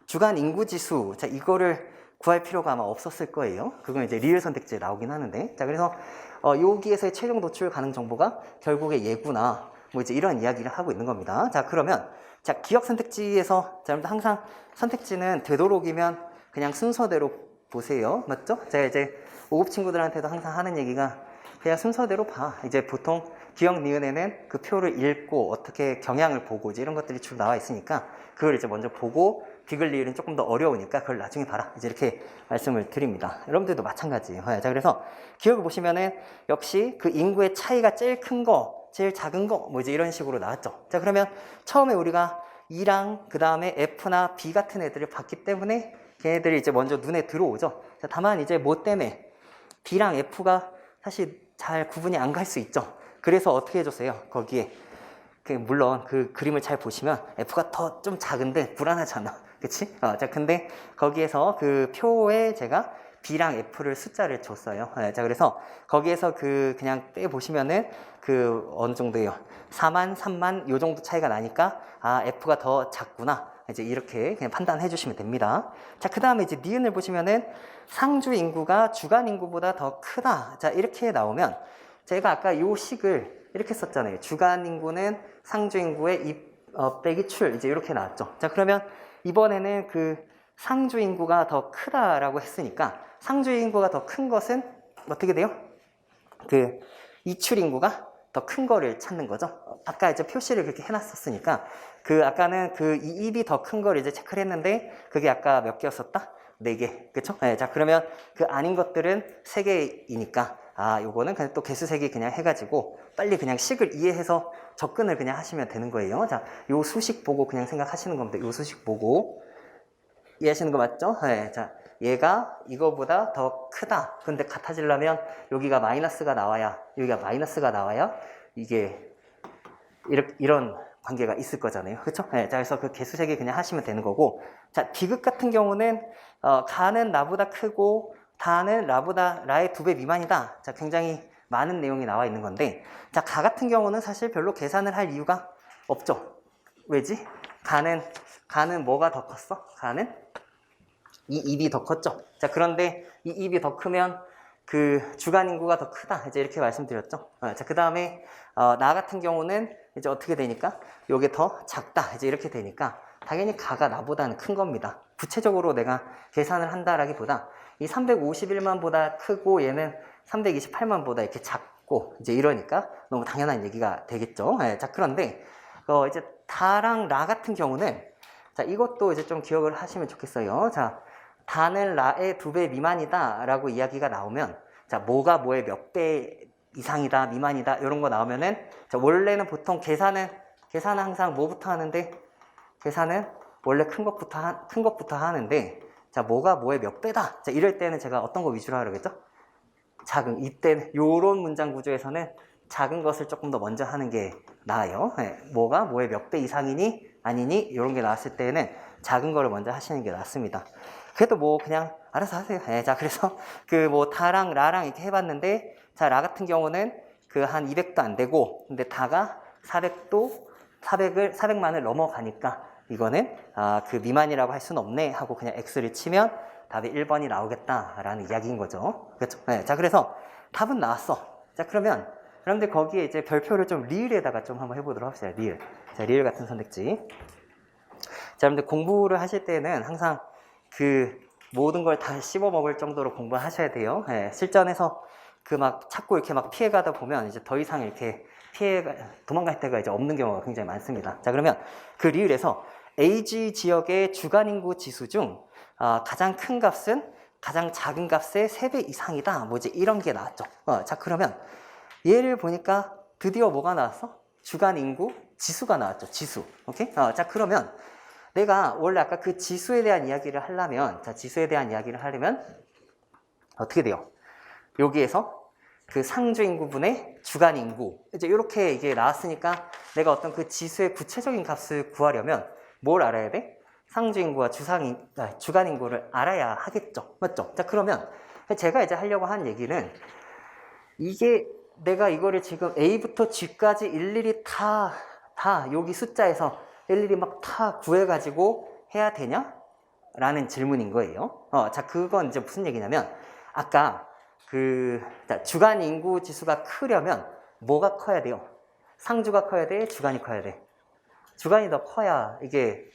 주간인구지수 자 이거를 구할 필요가 아마 없었을 거예요. 그건 이제 리을 선택지에 나오긴 하는데 자 그래서 여기에서의 최종 도출 가능 정보가 결국에 얘구나 뭐 이제 이런 이야기를 하고 있는 겁니다. 자, 그러면 자, 기억 선택지에서 자, 여러분들 항상 선택지는 되도록이면 그냥 순서대로 보세요. 맞죠? 제가 이제 5급 친구들한테도 항상 하는 얘기가 그냥 순서대로 봐. 이제 보통 기억 니은에는 그 표를 읽고 어떻게 경향을 보고 이제 이런 것들이 쭉 나와 있으니까 그걸 이제 먼저 보고 디귿 리을은 조금 더 어려우니까 그걸 나중에 봐라. 이제 이렇게 말씀을 드립니다. 여러분들도 마찬가지예요. 자, 그래서 기억을 보시면은 역시 그 인구의 차이가 제일 큰 거 제일 작은 거 뭐 이제 이런 식으로 나왔죠. 자, 그러면 처음에 우리가 E랑 그 다음에 F나 B 같은 애들을 봤기 때문에 걔네들이 이제 먼저 눈에 들어오죠. 자, 다만 이제 뭐 때문에 B랑 F가 사실 잘 구분이 안 갈 수 있죠. 그래서 어떻게 해줬어요? 거기에 물론 그 그림을 잘 보시면 F가 더 좀 작은데 불안하잖아. 그치? 자, 근데 거기에서 그 표에 제가 B랑 F를 숫자를 줬어요. 자, 그래서 거기에서 그냥 빼보시면은 어느 정도예요? 4만, 3만 요 정도 차이가 나니까 F가 더 작구나. 이제 이렇게 그냥 판단해 주시면 됩니다. 자, 그 다음에 이제 니은을 보시면은 상주 인구가 주간 인구보다 더 크다. 자, 이렇게 나오면 제가 아까 요 식을 이렇게 썼잖아요. 주간 인구는 상주 인구의 빼기 출 이제 이렇게 나왔죠. 자, 그러면 이번에는 상주 인구가 더 크다라고 했으니까 상주 인구가 더 큰 것은 어떻게 돼요? 이출 인구가 더 큰 거를 찾는 거죠. 아까 이제 표시를 그렇게 해놨었으니까 아까는 이입이 더 큰 거를 이제 체크를 했는데 그게 아까 몇 개였었다? 4개. 그쵸? 네, 자, 그러면 아닌 것들은 3개이니까 요거는 그냥 또 개수 세기 그냥 해가지고 빨리 그냥 식을 이해해서 접근을 그냥 하시면 되는 거예요. 자, 요 수식 보고 그냥 생각하시는 겁니다. 요 수식 보고 이해하시는 거 맞죠? 네, 자, 얘가 이거보다 더 크다. 근데 같아지려면 여기가 마이너스가 나와야, 여기가 마이너스가 나와야 이게 이런 관계가 있을 거잖아요. 그렇죠? 네, 자, 그래서 그 개수세기 그냥 하시면 되는 거고, 자, 디귿 같은 경우는 가는 나보다 크고 다는 라의 2배 미만이다. 자, 굉장히 많은 내용이 나와 있는 건데, 자, 가 같은 경우는 사실 별로 계산을 할 이유가 없죠. 왜지? 가는 뭐가 더 컸어? 가는 이 입이 더 컸죠. 자, 그런데 이 입이 더 크면 그 주간 인구가 더 크다. 이제 이렇게 말씀드렸죠. 자, 그 다음에 나 같은 경우는 이제 어떻게 되니까 요게 더 작다. 이제 이렇게 되니까 당연히 가가 나보다는 큰 겁니다. 구체적으로 내가 계산을 한다라기보다 이 351만 보다 크고 얘는 328만 보다 이렇게 작고 이제 이러니까 너무 당연한 얘기가 되겠죠. 자, 그런데 이제 다랑 라 같은 경우는 자, 이것도 이제 좀 기억을 하시면 좋겠어요. 자, 다는 라의 2배 미만이다 라고 이야기가 나오면 자, 뭐가 뭐의 몇 배 이상이다 미만이다 이런 거 나오면은 자, 원래는 보통 계산은 항상 뭐부터 하는데 계산은 원래 큰 것부터 하는데 자, 뭐가 뭐의 몇 배다. 자, 이럴 때는 제가 어떤 거 위주로 하라고 했죠? 작은, 이때는 요런 문장 구조에서는 작은 것을 조금 더 먼저 하는 게 나아요. 네, 뭐가 뭐의 몇 배 이상이니 아니니 이런 게 나왔을 때는 작은 거를 먼저 하시는 게 낫습니다. 그래도 뭐 그냥 알아서 하세요. 네, 자, 그래서 그 뭐 다랑 라랑 이렇게 해봤는데 자, 라 같은 경우는 그 한 200도 안 되고 근데 다가 400만을 넘어가니까 이거는 그 미만이라고 할 수는 없네 하고 그냥 X를 치면 답이 1번이 나오겠다라는 이야기인 거죠. 그렇죠? 네, 자, 그래서 답은 나왔어. 자, 그러면 여러분들 거기에 이제 별표를 좀 리을에다가 좀 한번 해보도록 합시다. 리을. 자, 리을 같은 선택지. 자, 여러분들 공부를 하실 때는 항상 그 모든 걸 다 씹어 먹을 정도로 공부하셔야 돼요. 네, 실전에서 그 막 자꾸 이렇게 막 피해가다 보면 이제 더 이상 이렇게 도망갈 데가 이제 없는 경우가 굉장히 많습니다. 자, 그러면 그 리을에서 AG 지역의 주간 인구 지수 중 가장 큰 값은 가장 작은 값의 3배 이상이다. 뭐지? 이런 게 나왔죠. 자, 그러면 얘를 보니까 드디어 뭐가 나왔어? 주간 인구 지수가 나왔죠. 지수. 오케이? 자, 그러면 내가 원래 아까 그 지수에 대한 이야기를 하려면, 자, 지수에 대한 이야기를 하려면 어떻게 돼요? 여기에서 그 상주 인구분의 주간 인구. 이제 이렇게 이게 나왔으니까 내가 어떤 그 지수의 구체적인 값을 구하려면 뭘 알아야 돼? 상주 인구와 주간 인구를 알아야 하겠죠. 맞죠? 자, 그러면 제가 이제 하려고 한 얘기는 이게 내가 이거를 지금 A부터 G까지 일일이 다 여기 숫자에서 일일이 막 다 구해가지고 해야 되냐? 라는 질문인 거예요. 자, 그건 이제 무슨 얘기냐면 아까 자, 주간 인구 지수가 크려면 뭐가 커야 돼요? 상주가 커야 돼? 주간이 커야 돼? 주간이 더 커야 이게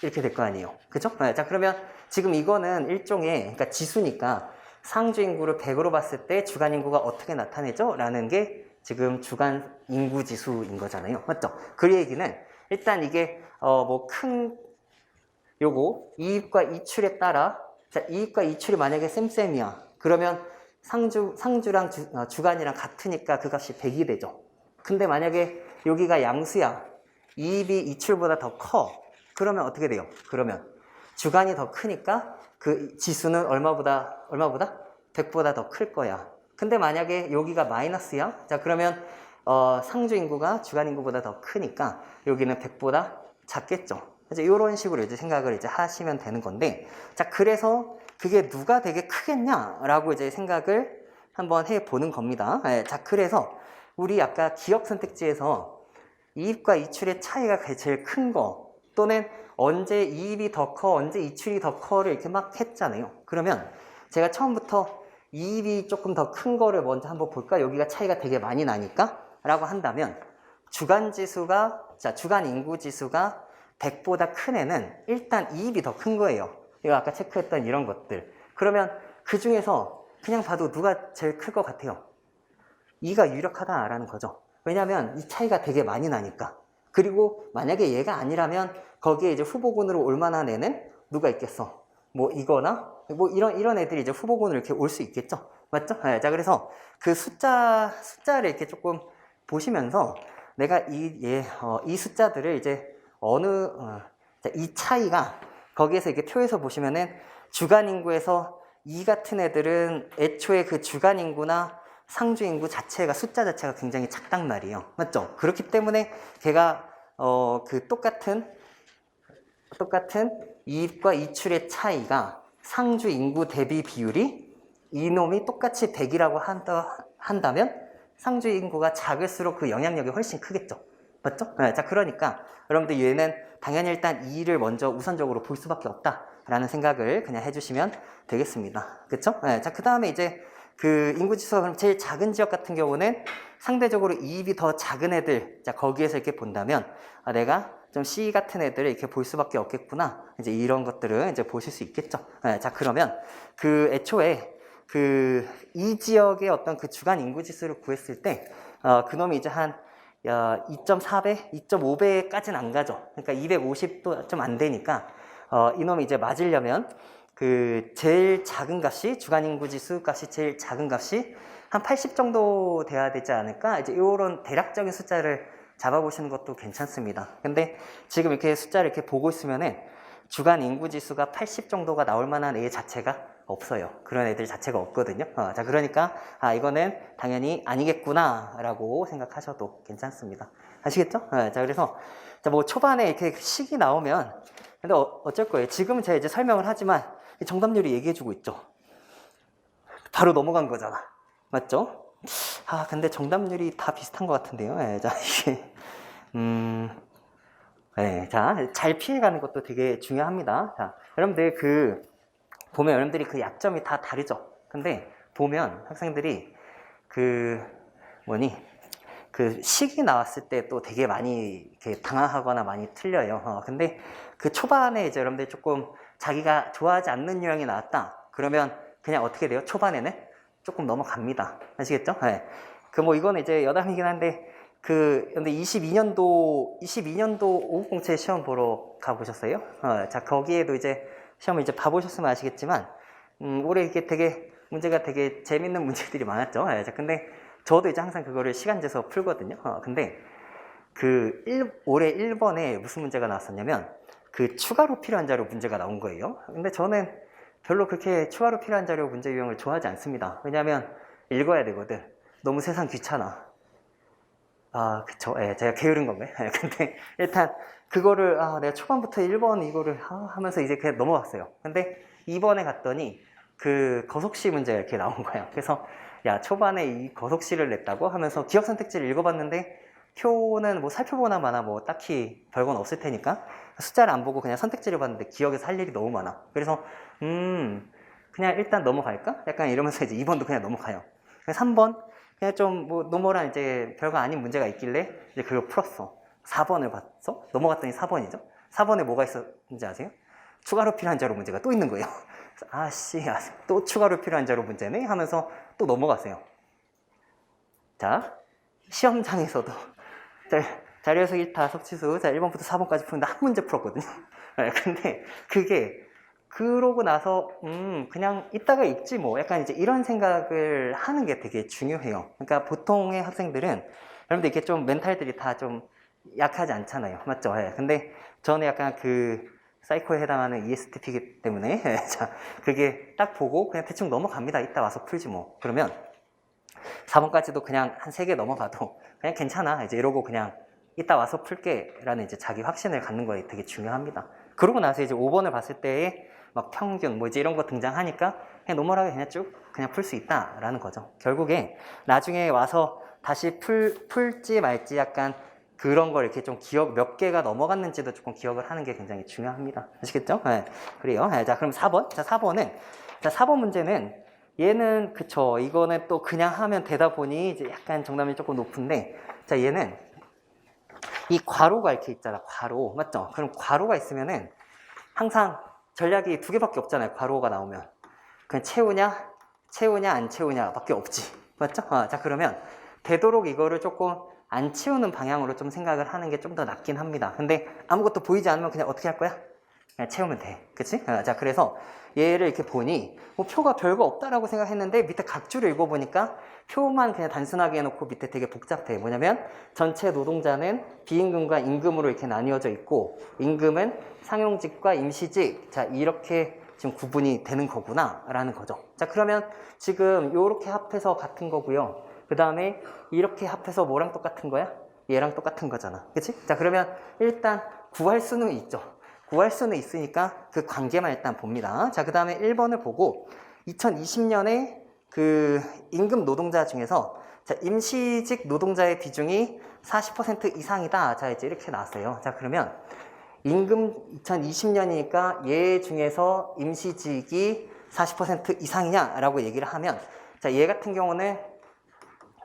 이렇게 될 거 아니에요. 그죠? 네, 자, 그러면 지금 이거는 일종의 그러니까 지수니까 상주 인구를 100으로 봤을 때 주간 인구가 어떻게 나타내죠? 라는 게 지금 주간 인구 지수인 거잖아요. 맞죠? 그 얘기는 일단 이게 요거 이입과 이출에 따라 자, 이입과 이출이 만약에 쌤쌤이야. 그러면 상주랑 주간이랑 같으니까 그 값이 100이 되죠. 근데 만약에 여기가 양수야. 이입이 이출보다 더 커. 그러면 어떻게 돼요? 그러면 주간이 더 크니까 그 지수는 얼마보다? 100보다 더 클 거야. 근데 만약에 여기가 마이너스야? 자, 그러면 상주 인구가 주간 인구보다 더 크니까 여기는 100보다 작겠죠. 이제 이런 식으로 이제 생각을 이제 하시면 되는 건데, 자, 그래서 그게 누가 되게 크겠냐라고 이제 생각을 한번 해 보는 겁니다. 네, 자, 그래서 우리 아까 기억 선택지에서 이입과 이출의 차이가 제일 큰 거, 또는 언제 이입이 더 커, 언제 이출이 더 커를 이렇게 막 했잖아요. 그러면 제가 처음부터 이입이 조금 더 큰 거를 먼저 한번 볼까? 여기가 차이가 되게 많이 나니까? 라고 한다면 주간 인구 지수가 100보다 큰 애는 일단 이입이 더 큰 거예요. 이거 아까 체크했던 이런 것들. 그러면 그 중에서 그냥 봐도 누가 제일 클 것 같아요? 2가 유력하다라는 거죠. 왜냐면 이 차이가 되게 많이 나니까. 그리고 만약에 얘가 아니라면 거기에 이제 후보군으로 올 만한 애는 누가 있겠어? 뭐 이거나 뭐 이런 애들이 이제 후보군으로 이렇게 올 수 있겠죠. 맞죠? 네, 자, 그래서 그 숫자를 이렇게 조금 보시면서 내가 이 숫자들을 이제 이 차이가 거기에서 이렇게 표에서 보시면은 주간 인구에서 2 같은 애들은 애초에 그 주간 인구나 상주 인구 자체가 숫자 자체가 굉장히 작단 말이에요. 맞죠? 그렇기 때문에 걔가 그 똑같은 이입과 이출의 차이가 상주 인구 대비 비율이 이놈이 똑같이 100이라고 한다면 상주 인구가 작을수록 그 영향력이 훨씬 크겠죠. 맞죠? 네, 자, 그러니까 여러분들 얘는 당연히 일단 2를 먼저 우선적으로 볼 수밖에 없다라는 생각을 그냥 해주시면 되겠습니다. 그쵸? 네, 자, 그 다음에 이제 그 인구지수가 그럼 제일 작은 지역 같은 경우는 상대적으로 이입이 더 작은 애들, 자, 거기에서 이렇게 본다면 내가 좀 C 같은 애들을 이렇게 볼 수밖에 없겠구나. 이제 이런 것들을 이제 보실 수 있겠죠. 네, 자, 그러면 그 애초에 그 이 지역의 어떤 그 주간 인구 지수를 구했을 때 그놈이 이제 한 2.4배, 2.5배까지는 안 가죠. 그러니까 250도 좀 안 되니까 이놈이 이제 맞으려면 그 제일 작은 값이 주간 인구 지수 값이 제일 작은 값이 한 80 정도 돼야 되지 않을까? 이제 이런 대략적인 숫자를 잡아보시는 것도 괜찮습니다. 근데 지금 이렇게 숫자를 이렇게 보고 있으면은 주간 인구 지수가 80 정도가 나올 만한 애 자체가 없어요. 그런 애들 자체가 없거든요. 자, 그러니까 이거는 당연히 아니겠구나 라고 생각하셔도 괜찮습니다. 아시겠죠? 자, 그래서 뭐 초반에 이렇게 식이 나오면 근데 어쩔 거예요. 지금은 제가 이제 설명을 하지만 정답률이 얘기해주고 있죠. 바로 넘어간 거잖아. 맞죠? 근데 정답률이 다 비슷한 것 같은데요. 자, 이게 네, 자, 잘 피해가는 것도 되게 중요합니다. 자, 여러분들 보면 여러분들이 그 약점이 다 다르죠. 근데 보면 학생들이 그 식이 나왔을 때 또 되게 많이 이렇게 당황하거나 많이 틀려요. 근데 그 초반에 이제 여러분들이 조금 자기가 좋아하지 않는 유형이 나왔다. 그러면 그냥 어떻게 돼요? 초반에는 조금 넘어갑니다. 아시겠죠? 네. 이거는 이제 여담이긴 한데 근데 22년도 550채 시험 보러 가보셨어요? 자, 거기에도 이제 시험을 이제 봐보셨으면 아시겠지만, 올해 이게 문제가 되게 재밌는 문제들이 많았죠. 자, 근데 저도 이제 항상 그거를 시간 재서 풀거든요. 근데 올해 1번에 무슨 문제가 나왔었냐면, 추가로 필요한 자료 문제가 나온 거예요. 근데 저는 별로 그렇게 추가로 필요한 자료 문제 유형을 좋아하지 않습니다. 왜냐면 읽어야 되거든. 너무 세상 귀찮아. 그쵸. 제가 게으른 건가요? 근데 일단 그거를 내가 초반부터 1번 이거를 하면서 이제 그냥 넘어갔어요. 근데 2번에 갔더니 그 거속시 문제가 이렇게 나온 거예요. 그래서 야, 초반에 이 거속시를 냈다고 하면서 기억 선택지를 읽어봤는데 표는 뭐 살펴보나 마나 뭐 딱히 별건 없을 테니까 숫자를 안 보고 그냥 선택지를 봤는데 기억에서 할 일이 너무 많아. 그래서 그냥 일단 넘어갈까? 약간 이러면서 이제 2번도 그냥 넘어가요. 3번 그냥 좀 뭐 노멀한 이제 별거 아닌 문제가 있길래 이제 그걸 풀었어. 4번을 봤어? 넘어갔더니 4번이죠. 4번에 뭐가 있었는지 아세요? 추가로 필요한 자료 문제가 또 있는 거예요. 또 추가로 필요한 자료 문제네? 하면서 또 넘어갔어요. 자, 시험장에서도 자료 해석 1타 석치수 1번부터 4번까지 푸는데 한 문제 풀었거든요. 근데 그게 그러고 나서 그냥 이따가 읽지 뭐 약간 이제 이런 생각을 하는 게 되게 중요해요. 그러니까 보통의 학생들은 여러분들 이렇게 좀 멘탈들이 다 좀 약하지 않잖아요. 맞죠? 근데 저는 약간 사이코에 해당하는 ESTP이기 때문에 자, 그게 딱 보고 그냥 대충 넘어갑니다. 이따 와서 풀지 뭐. 그러면 4번까지도 그냥 한 3개 넘어가도 그냥 괜찮아. 이제 이러고 그냥 이따 와서 풀게 라는 이제 자기 확신을 갖는 거에 되게 중요합니다. 그러고 나서 이제 5번을 봤을 때에 막 평균 뭐 이제 이런 거 등장하니까 그냥 노멀하게 그냥 쭉 그냥 풀 수 있다라는 거죠. 결국에 나중에 와서 다시 풀지 말지 약간 그런 걸 이렇게 좀 몇 개가 넘어갔는지도 조금 기억을 하는 게 굉장히 중요합니다. 아시겠죠? 네. 그래요. 자, 그럼 4번. 자, 4번 문제는 얘는 그쵸. 이거는 또 그냥 하면 되다 보니 이제 약간 정답이 조금 높은데 자, 얘는 이 괄호가 이렇게 있잖아. 괄호. 맞죠? 그럼 괄호가 있으면은 항상 전략이 2개밖에 없잖아요. 괄호가 나오면. 그냥 채우냐, 안 채우냐 밖에 없지. 맞죠? 자, 그러면 되도록 이거를 조금 안 채우는 방향으로 좀 생각을 하는 게 좀 더 낫긴 합니다. 근데 아무것도 보이지 않으면 그냥 어떻게 할 거야? 그냥 채우면 돼. 그치? 자, 그래서 얘를 이렇게 보니 뭐 표가 별거 없다라고 생각했는데 밑에 각주를 읽어보니까 표만 그냥 단순하게 해놓고 밑에 되게 복잡해. 뭐냐면 전체 노동자는 비임금과 임금으로 이렇게 나뉘어져 있고 임금은 상용직과 임시직, 자 이렇게 지금 구분이 되는 거구나 라는 거죠. 자, 그러면 지금 요렇게 합해서 같은 거고요. 그 다음에 이렇게 합해서 뭐랑 똑같은 거야? 얘랑 똑같은 거잖아. 그치? 자, 그러면 일단 구할 수는 있죠. 구할 수는 있으니까 그 관계만 일단 봅니다. 자, 그 다음에 1번을 보고 2020년에 그 임금 노동자 중에서 자, 임시직 노동자의 비중이 40% 이상이다. 자, 이제 이렇게 나왔어요. 자, 그러면 임금 2020년이니까 얘 중에서 임시직이 40% 이상이냐라고 얘기를 하면 자, 얘 같은 경우는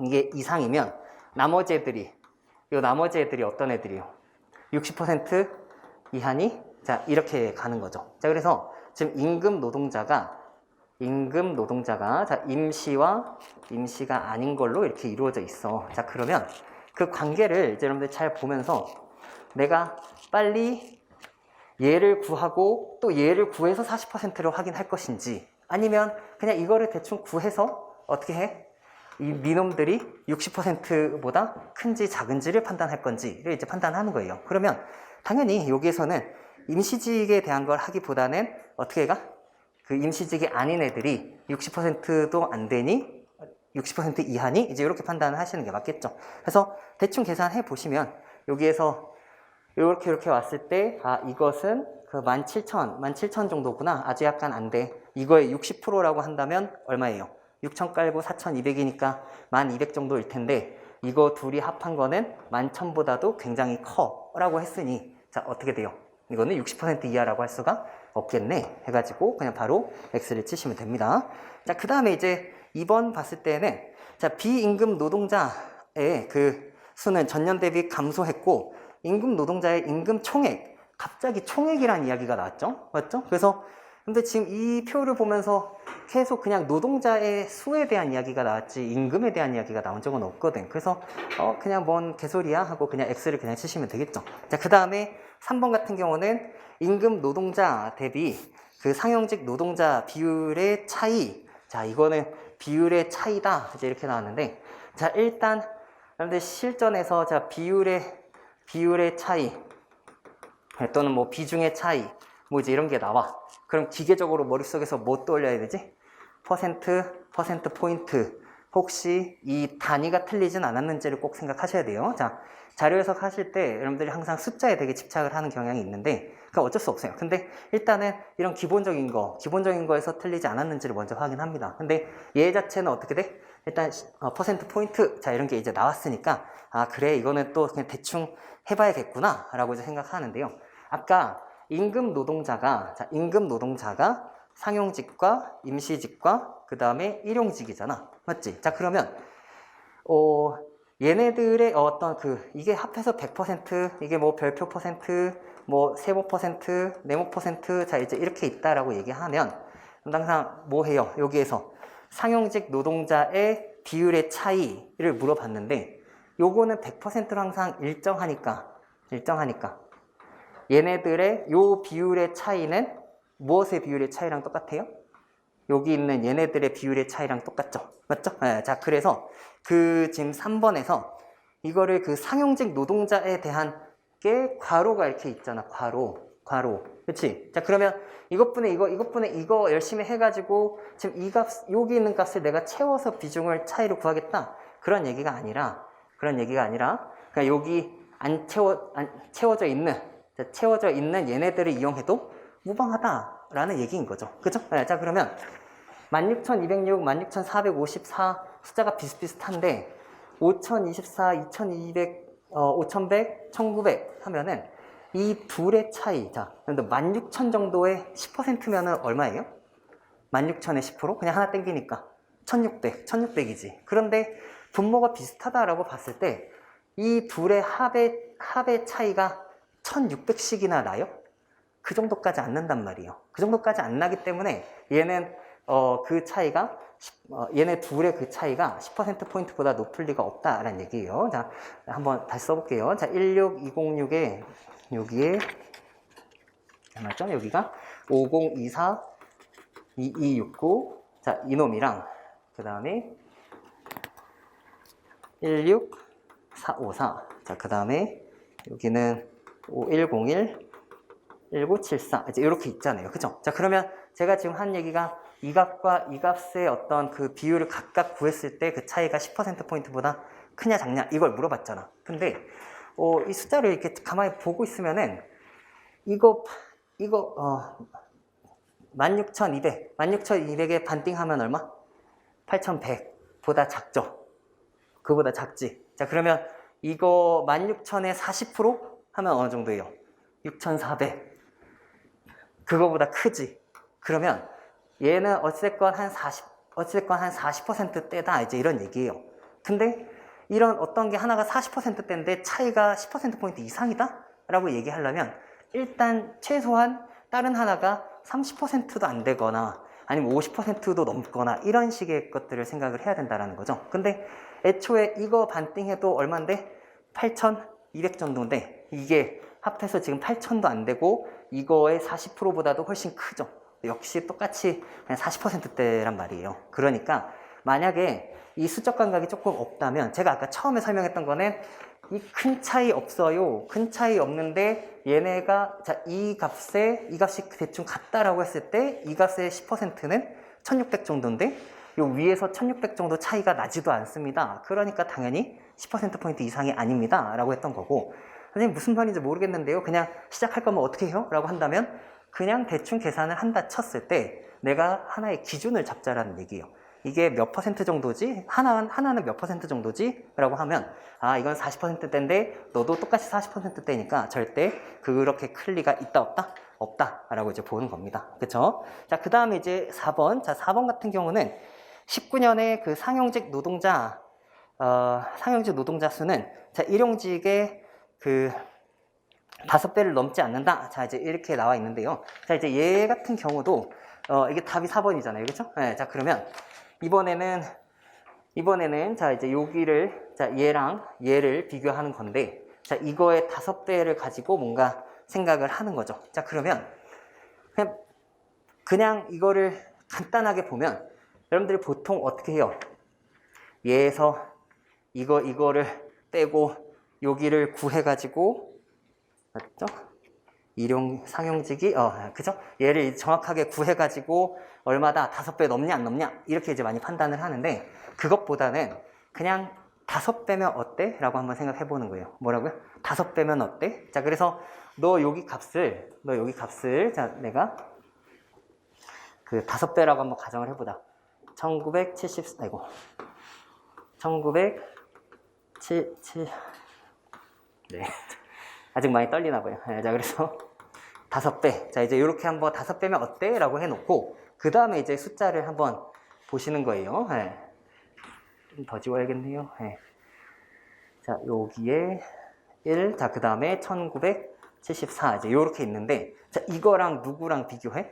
이게 이상이면 나머지 애들이 어떤 애들이요? 60% 이하니? 자, 이렇게 가는 거죠. 자, 그래서 지금 임금 노동자가 자, 임시가 아닌 걸로 이렇게 이루어져 있어. 자, 그러면 그 관계를 이제 여러분들 잘 보면서 내가 빨리 얘를 구하고 또 얘를 구해서 40%를 확인할 것인지 아니면 그냥 이거를 대충 구해서 어떻게 해? 이 니놈들이 60%보다 큰지 작은지를 판단할 건지를 이제 판단하는 거예요. 그러면 당연히 여기에서는 임시직에 대한 걸 하기보다는 어떻게 가? 그 임시직이 아닌 애들이 60%도 안 되니 60% 이하니 이제 이렇게 판단을 하시는 게 맞겠죠. 그래서 대충 계산해 보시면 여기에서 이렇게 왔을 때 아 이것은 그 17,000 정도구나. 아주 약간 안 돼. 이거의 60%라고 한다면 얼마예요? 6,000 깔고 4,200이니까 1,200 정도일 텐데 이거 둘이 합한 거는 11,000보다도 굉장히 커 라고 했으니 자 어떻게 돼요? 이거는 60% 이하라고 할 수가 없겠네 해가지고 그냥 바로 X를 치시면 됩니다. 자, 그 다음에 이제 2번 봤을 때는 자 비임금 노동자의 그 수는 전년 대비 감소했고 임금 노동자의 임금 총액 갑자기 총액이란 이야기가 나왔죠. 맞죠? 그래서 근데 지금 이 표를 보면서 계속 그냥 노동자의 수에 대한 이야기가 나왔지 임금에 대한 이야기가 나온 적은 없거든. 그래서 그냥 뭔 개소리야 하고 그냥 X를 그냥 치시면 되겠죠. 자, 그 다음에 3번 같은 경우는 임금 노동자 대비 그 상용직 노동자 비율의 차이. 자, 이거는 비율의 차이다. 이제 이렇게 나왔는데 자, 일단 여러분들 실전에서 자 비율의 차이 또는 뭐 비중의 차이 뭐 이제 이런 게 나와. 그럼 기계적으로 머릿속에서 뭐 떠올려야 되지? 퍼센트 포인트. 혹시 이 단위가 틀리진 않았는지를 꼭 생각하셔야 돼요. 자, 자료 해석하실 때 여러분들이 항상 숫자에 되게 집착을 하는 경향이 있는데 그건 어쩔 수 없어요. 근데 일단은 이런 기본적인 거에서 틀리지 않았는지를 먼저 확인합니다. 근데 얘 자체는 어떻게 돼? 일단 퍼센트 포인트 자 이런 게 이제 나왔으니까 아 그래 이거는 또 그냥 대충 해봐야겠구나 라고 이제 생각하는데요. 아까 임금 노동자가 상용직과 임시직과 그 다음에 일용직이잖아. 맞지? 자, 그러면, 얘네들의 어떤 이게 합해서 100%, 이게 뭐 별표 퍼센트, 뭐 세모 퍼센트, 네모 퍼센트, 자, 이제 이렇게 있다라고 얘기하면, 항상 뭐 해요? 여기에서 상용직 노동자의 비율의 차이를 물어봤는데, 요거는 100%로 항상 일정하니까. 얘네들의 요 비율의 차이는 무엇의 비율의 차이랑 똑같아요? 여기 있는 얘네들의 비율의 차이랑 똑같죠? 맞죠? 네, 자, 그래서 지금 3번에서 이거를 그 상용직 노동자에 대한 게 괄호가 이렇게 있잖아. 괄호. 그치? 자, 그러면 이것분의 이거 열심히 해가지고 지금 이 값, 여기 있는 값을 내가 채워서 비중을 차이로 구하겠다. 그런 얘기가 아니라 그러니까 여기 안 채워져 있는 얘네들을 이용해도 무방하다라는 얘기인 거죠. 그죠? 네, 자, 그러면 16,206, 16,454 숫자가 비슷비슷한데 5,024, 2,200, 5,100, 1,900 하면은 이 둘의 차이. 자, 근데 16,000 정도의 10%면은 얼마예요? 16,000의 10%? 그냥 하나 땡기니까 1,600이지. 그런데 분모가 비슷하다라고 봤을 때 이 둘의 합의 차이가 1,600씩이나 나요? 그 정도까지 안 난단 말이에요. 그 정도까지 안 나기 때문에 얘는 그 차이가 얘네 둘의 그 차이가 10%포인트보다 높을 리가 없다라는 얘기예요. 자, 한번 다시 써볼게요. 자, 16206에 여기에 맞죠? 여기가 5024 2269 자, 이놈이랑 그 다음에 16454 자, 그 다음에 여기는 5101 1974 이제 이렇게 있잖아요. 그죠? 자, 그러면 제가 지금 한 얘기가 이 값과 이 값의 어떤 그 비율을 각각 구했을 때 그 차이가 10%포인트보다 크냐 작냐 이걸 물어봤잖아. 근데 이 숫자를 이렇게 가만히 보고 있으면은 이거 16,200에 반띵하면 얼마? 8,100보다 작죠? 그보다 작지? 자, 그러면 이거 16,000에 40% 하면 어느 정도예요? 6,400 그거보다 크지? 그러면 얘는 어찌됐건 한 40%대다 이제 이런 얘기예요. 근데 이런 어떤 게 하나가 40%대인데 차이가 10%포인트 이상이다? 라고 얘기하려면 일단 최소한 다른 하나가 30%도 안 되거나 아니면 50%도 넘거나 이런 식의 것들을 생각을 해야 된다는 거죠. 근데 애초에 이거 반띵해도 얼마인데? 8,200 정도인데 이게 합해서 지금 8,000도 안 되고 이거의 40%보다도 훨씬 크죠. 역시 똑같이 그냥 40%대란 말이에요. 그러니까 만약에 이 수적 감각이 조금 없다면 제가 아까 처음에 설명했던 거는 이 큰 차이 없어요. 큰 차이 없는데 얘네가 자, 이 값이 대충 같다라고 했을 때 이 값의 10%는 1600 정도인데 요 위에서 1600 정도 차이가 나지도 않습니다. 그러니까 당연히 10%포인트 이상이 아닙니다. 라고 했던 거고 선생님 무슨 말인지 모르겠는데요. 그냥 시작할 거면 어떻게 해요? 라고 한다면 그냥 대충 계산을 한다 쳤을 때 내가 하나의 기준을 잡자라는 얘기예요. 이게 몇 퍼센트 정도지? 하나는 몇 퍼센트 정도지? 라고 하면 아 이건 40%대인데 너도 똑같이 40%대니까 절대 그렇게 클 리가 있다 없다? 없다 라고 이제 보는 겁니다. 그쵸? 자, 그 다음에 이제 4번. 자, 4번 같은 경우는 19년에 그 상용직 노동자 수는 자, 일용직의 그 5배를 넘지 않는다. 자, 이제 이렇게 나와 있는데요. 자, 이제 얘 같은 경우도 이게 답이 4번이잖아요. 그렇죠? 네, 자, 그러면 이번에는 자, 이제 여기를 자, 얘랑 얘를 비교하는 건데 자, 이거의 5배를 가지고 뭔가 생각을 하는 거죠. 자, 그러면 그냥 이거를 간단하게 보면 여러분들이 보통 어떻게 해요? 얘에서 이거를 빼고 여기를 구해가지고 맞죠? 상용직이 그죠? 얘를 정확하게 구해가지고 얼마다 5배 넘냐 안 넘냐 이렇게 이제 많이 판단을 하는데 그것보다는 그냥 5배면 어때? 라고 한번 생각해 보는 거예요. 뭐라고요? 5배면 어때? 자, 그래서 너 여기 값을 자, 내가 그 5배라고 한번 가정을 해보자. 1977 네. 아직 많이 떨리나 봐요. 자, 그래서 5배. 자, 이제 이렇게 한번 5배면 어때? 라고 해놓고, 그 다음에 이제 숫자를 한번 보시는 거예요. 좀 더 지워야겠네요. 자, 여기에 1, 자, 그 다음에 1974. 이제 이렇게 있는데, 자, 이거랑 누구랑 비교해?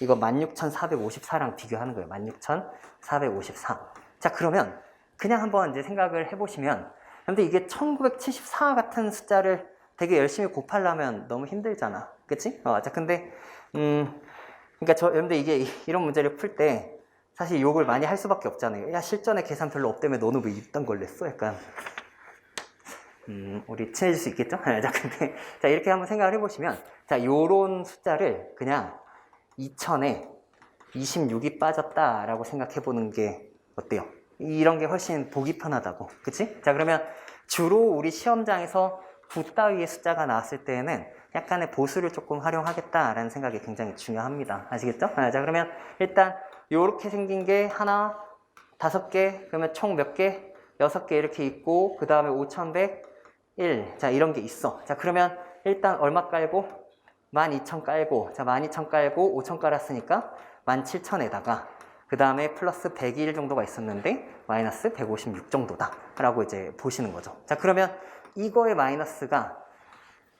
이거 16,454랑 비교하는 거예요. 16,454. 자, 그러면 그냥 한번 이제 생각을 해보시면, 근데 이게 1974 같은 숫자를 되게 열심히 곱하려면 너무 힘들잖아. 그치? 자, 근데, 그러니까 여러분들 이게 이런 문제를 풀 때 사실 욕을 많이 할 수밖에 없잖아요. 야, 실전에 계산 별로 없다며 너는 왜 이딴 걸 냈어? 약간, 우리 친해질 수 있겠죠? 자, 근데, 자, 이렇게 한번 생각을 해보시면, 자, 요런 숫자를 그냥 2000에 26이 빠졌다라고 생각해보는 게 어때요? 이런 게 훨씬 보기 편하다고. 그치? 자, 그러면 주로 우리 시험장에서 9 따위의 숫자가 나왔을 때에는 약간의 보수를 조금 활용하겠다라는 생각이 굉장히 중요합니다. 아시겠죠? 자, 그러면 일단 요렇게 생긴 게 하나, 5개, 그러면 총 몇 개? 6개 이렇게 있고, 그 다음에 5101. 자, 이런 게 있어. 자, 그러면 일단 얼마 깔고? 12,000 깔고, 자, 12,000 깔고 5,000 깔았으니까 17,000에다가 그 다음에 플러스 101 정도가 있었는데 마이너스 156 정도다 라고 이제 보시는 거죠. 자, 그러면 이거의 마이너스가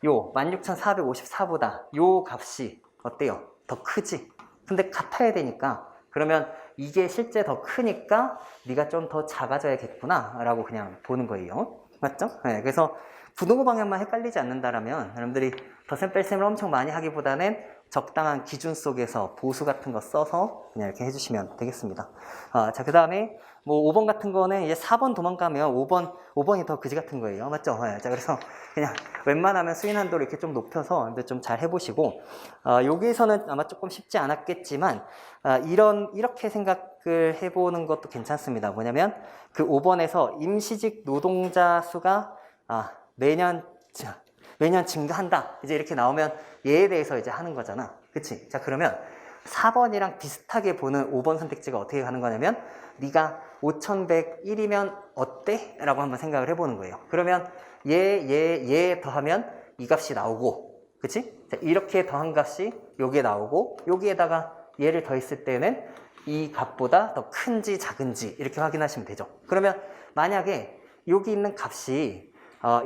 요 16,454보다 요 값이 어때요? 더 크지? 근데 같아야 되니까 그러면 이게 실제 더 크니까 네가 좀 더 작아져야겠구나 라고 그냥 보는 거예요. 맞죠? 네, 그래서 분호 방향만 헷갈리지 않는다라면 여러분들이 덧셈 뺄셈을 엄청 많이 하기보다는 적당한 기준 속에서 보수 같은 거 써서 그냥 이렇게 해주시면 되겠습니다. 자, 그 다음에 뭐 5번 같은 거는 이제 4번 도망가면 5번이 더 그지 같은 거예요. 맞죠? 자, 그래서 그냥 웬만하면 수인 한도를 이렇게 좀 높여서 좀 잘 해보시고, 여기에서는 아마 조금 쉽지 않았겠지만, 이렇게 생각을 해보는 것도 괜찮습니다. 뭐냐면, 그 5번에서 임시직 노동자 수가, 매년 증가한다. 이제 이렇게 나오면 얘에 대해서 이제 하는 거잖아. 그치? 자, 그러면 4번이랑 비슷하게 보는 5번 선택지가 어떻게 가는 거냐면, 네가 5101이면 어때? 라고 한번 생각을 해보는 거예요. 그러면 얘 더하면 이 값이 나오고, 그치? 자, 이렇게 더한 값이 여기에 나오고, 여기에다가 얘를 더했을 때는 이 값보다 더 큰지 작은지 이렇게 확인하시면 되죠. 그러면 만약에 여기 있는 값이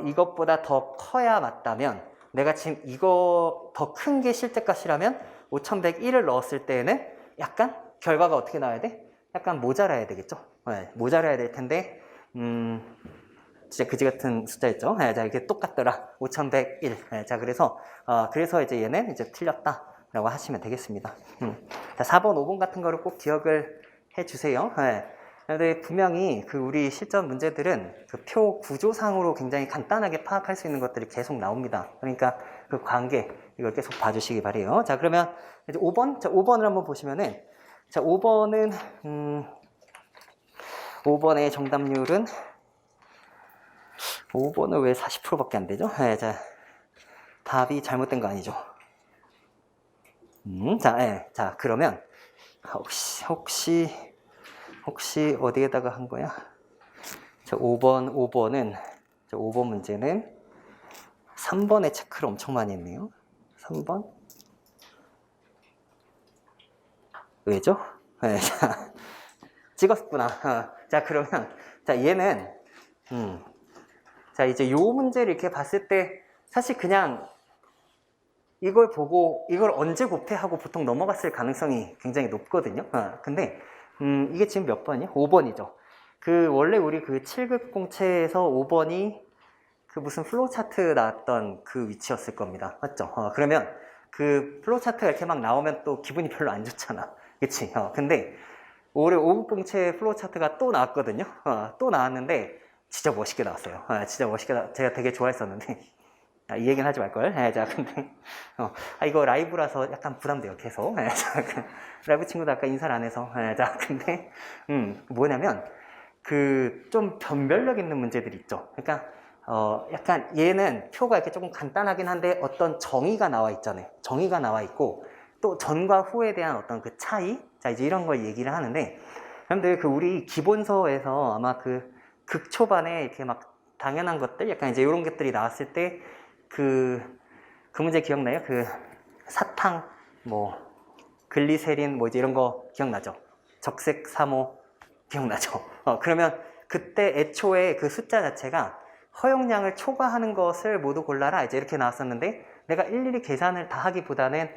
이것보다 더 커야 맞다면, 내가 지금 이거 더 큰 게 실제 값이라면 5101을 넣었을 때는 약간 결과가 어떻게 나와야 돼? 약간 모자라야 되겠죠? 네, 모자라야 될 텐데, 진짜 그지 같은 숫자였죠? 네, 자, 이게 똑같더라. 5101. 네, 자, 그래서 이제 얘는 이제 틀렸다라고 하시면 되겠습니다. 자, 4번, 5번 같은 거를 꼭 기억을 해 주세요. 네. 근데 분명히 그 우리 실전 문제들은 그 표 구조상으로 굉장히 간단하게 파악할 수 있는 것들이 계속 나옵니다. 그러니까 그 관계, 이걸 계속 봐주시기 바래요. 자, 그러면 이제 5번? 자, 5번을 한번 보시면은, 자, 5번은, 5번의 정답률은, 5번은 왜 40%밖에 안 되죠? 네, 자, 답이 잘못된 거 아니죠? 자, 네, 자, 그러면, 혹시 어디에다가 한 거야? 자, 5번은, 자, 5번 문제는 3번에 체크를 엄청 많이 했네요. 3번? 왜죠? 네, 자, 찍었구나. 자, 그러면, 자, 얘는, 자, 이제 요 문제를 이렇게 봤을 때, 사실 그냥 이걸 보고, 이걸 언제 곱해? 하고 보통 넘어갔을 가능성이 굉장히 높거든요. 근데, 이게 지금 몇 번이야? 5번이죠. 원래 우리 그 7급 공채에서 5번이 그 무슨 플로우 차트 나왔던 그 위치였을 겁니다. 맞죠? 그러면 그 플로우 차트가 이렇게 막 나오면 또 기분이 별로 안 좋잖아. 그치? 근데 올해 5급 공채 플로우 차트가 또 나왔거든요. 또 나왔는데 진짜 멋있게 나왔어요. 진짜 멋있게 제가 되게 좋아했었는데 이 얘기는 하지 말걸. 자, 근데 이거 라이브라서 약간 부담돼요. 계속. 자, 라이브 친구도 아까 인사를 안 해서. 자, 근데 뭐냐면 그 좀 변별력 있는 문제들이 있죠. 그러니까 약간 얘는 표가 이렇게 조금 간단하긴 한데 어떤 정의가 나와 있잖아요. 정의가 나와 있고 또 전과 후에 대한 어떤 그 차이, 자, 이제 이런 걸 얘기를 하는데, 여러분들 그 우리 기본서에서 아마 그 극초반에 이렇게 막 당연한 것들, 약간 이제 이런 것들이 나왔을 때 그 문제 기억나요? 그 사탕, 뭐 글리세린, 뭐 이제 이런 거 기억나죠? 적색 사모 기억나죠? 그러면 그때 애초에 그 숫자 자체가 허용량을 초과하는 것을 모두 골라라 이제 이렇게 나왔었는데, 내가 일일이 계산을 다 하기보다는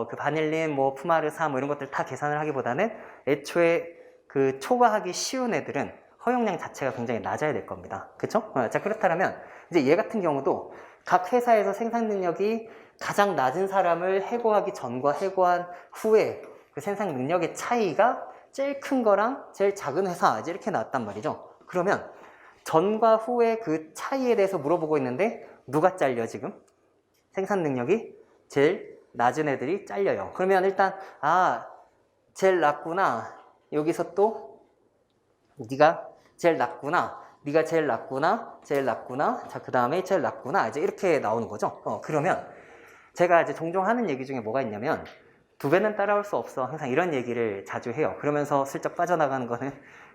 그 바닐린, 뭐 푸마르사 뭐 이런 것들 다 계산을 하기보다는 애초에 그 초과하기 쉬운 애들은 허용량 자체가 굉장히 낮아야 될 겁니다. 그쵸? 자, 그렇다면 이제 얘 같은 경우도 각 회사에서 생산 능력이 가장 낮은 사람을 해고하기 전과 해고한 후에 그 생산 능력의 차이가 제일 큰 거랑 제일 작은 회사 이제 이렇게 나왔단 말이죠. 그러면 전과 후의 그 차이에 대해서 물어보고 있는데 누가 잘려 지금? 생산 능력이 제일 낮은 애들이 잘려요. 그러면 일단 제일 낮구나. 여기서 또 네가 제일 낮구나. 네가 제일 낮구나. 제일 낮구나. 자, 그 다음에 제일 낮구나. 이제 이렇게 나오는 거죠. 그러면 제가 이제 종종 하는 얘기 중에 뭐가 있냐면, 2배는 따라올 수 없어. 항상 이런 얘기를 자주 해요. 그러면서 슬쩍 빠져나가는 거는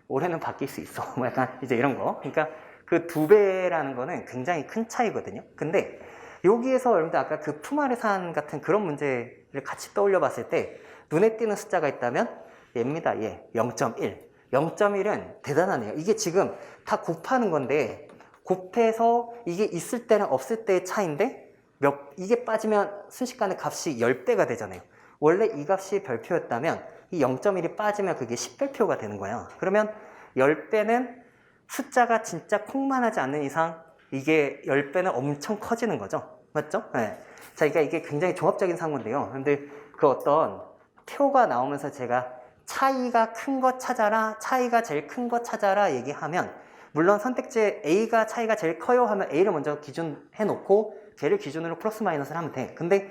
올해는 바뀔 수 있어. 뭐 약간 이제 이런 거. 그러니까 그 2배라는 거는 굉장히 큰 차이거든요. 근데 여기에서 여러분들 아까 그 푸마르산 같은 그런 문제를 같이 떠올려 봤을 때 눈에 띄는 숫자가 있다면 얘입니다. 얘 0.1. 0.1은 대단하네요. 이게 지금 다 곱하는 건데, 곱해서 이게 있을 때랑 없을 때의 차이인데 이게 빠지면 순식간에 값이 10배가 되잖아요. 원래 이 값이 별표였다면 이 0.1이 빠지면 그게 10별표가 되는 거야. 그러면 10배는 숫자가 진짜 콩만하지 않는 이상 이게 10배는 엄청 커지는 거죠. 맞죠? 네. 자, 그러니까 이게 굉장히 종합적인 상호인데요. 근데 그 어떤 표가 나오면서 제가 차이가 큰 거 찾아라, 차이가 제일 큰 거 찾아라 얘기하면, 물론 선택지에 A가 차이가 제일 커요 하면 A를 먼저 기준해 놓고 걔를 기준으로 플러스 마이너스를 하면 돼. 근데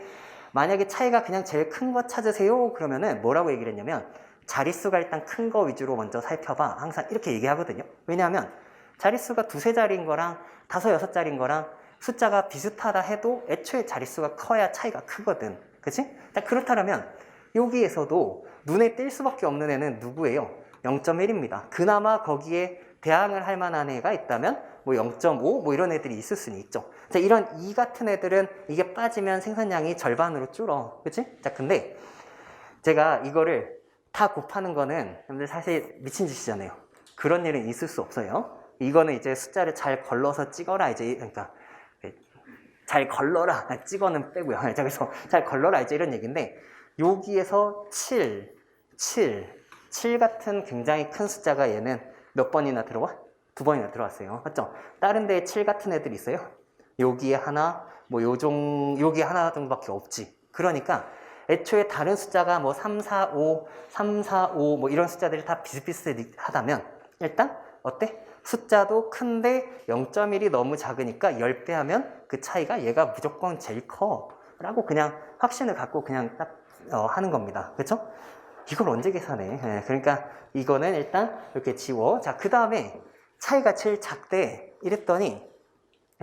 만약에 차이가 그냥 제일 큰 거 찾으세요 그러면은 뭐라고 얘기를 했냐면, 자릿수가 일단 큰 거 위주로 먼저 살펴봐. 항상 이렇게 얘기하거든요. 왜냐하면 자릿수가 두세 자리인 거랑 다섯, 여섯 자리인 거랑 숫자가 비슷하다 해도 애초에 자릿수가 커야 차이가 크거든. 그치? 그렇다면 여기에서도 눈에 띌 수밖에 없는 애는 누구예요? 0.1입니다. 그나마 거기에 대항을 할 만한 애가 있다면 뭐 0.5 뭐 이런 애들이 있을 수는 있죠. 자, 이런 2 같은 애들은 이게 빠지면 생산량이 절반으로 줄어. 그치? 자, 근데 제가 이거를 다 곱하는 거는 여러분들 사실 미친 짓이잖아요. 그런 일은 있을 수 없어요. 이거는 이제 숫자를 잘 걸러서 찍어라, 이제, 그러니까 잘 걸러라, 찍어는 빼고요. 자, 그래서 잘 걸러라, 이제 이런 얘기인데, 여기에서 7 같은 굉장히 큰 숫자가 얘는 몇 번이나 들어와? 2번이나 들어왔어요. 맞죠? 다른 데에 7 같은 애들이 있어요? 여기에 하나, 뭐 여기에 하나 정도밖에 없지. 그러니까 애초에 다른 숫자가 뭐 3, 4, 5 뭐 이런 숫자들이 다 비슷비슷하다면 일단 어때? 숫자도 큰데 0.1이 너무 작으니까 10배 하면 그 차이가 얘가 무조건 제일 커 라고 그냥 확신을 갖고 그냥 딱 하는 겁니다. 그렇죠? 이걸 언제 계산해? 네, 그러니까 이거는 일단 이렇게 지워. 자, 그 다음에 차이가 제일 작대 이랬더니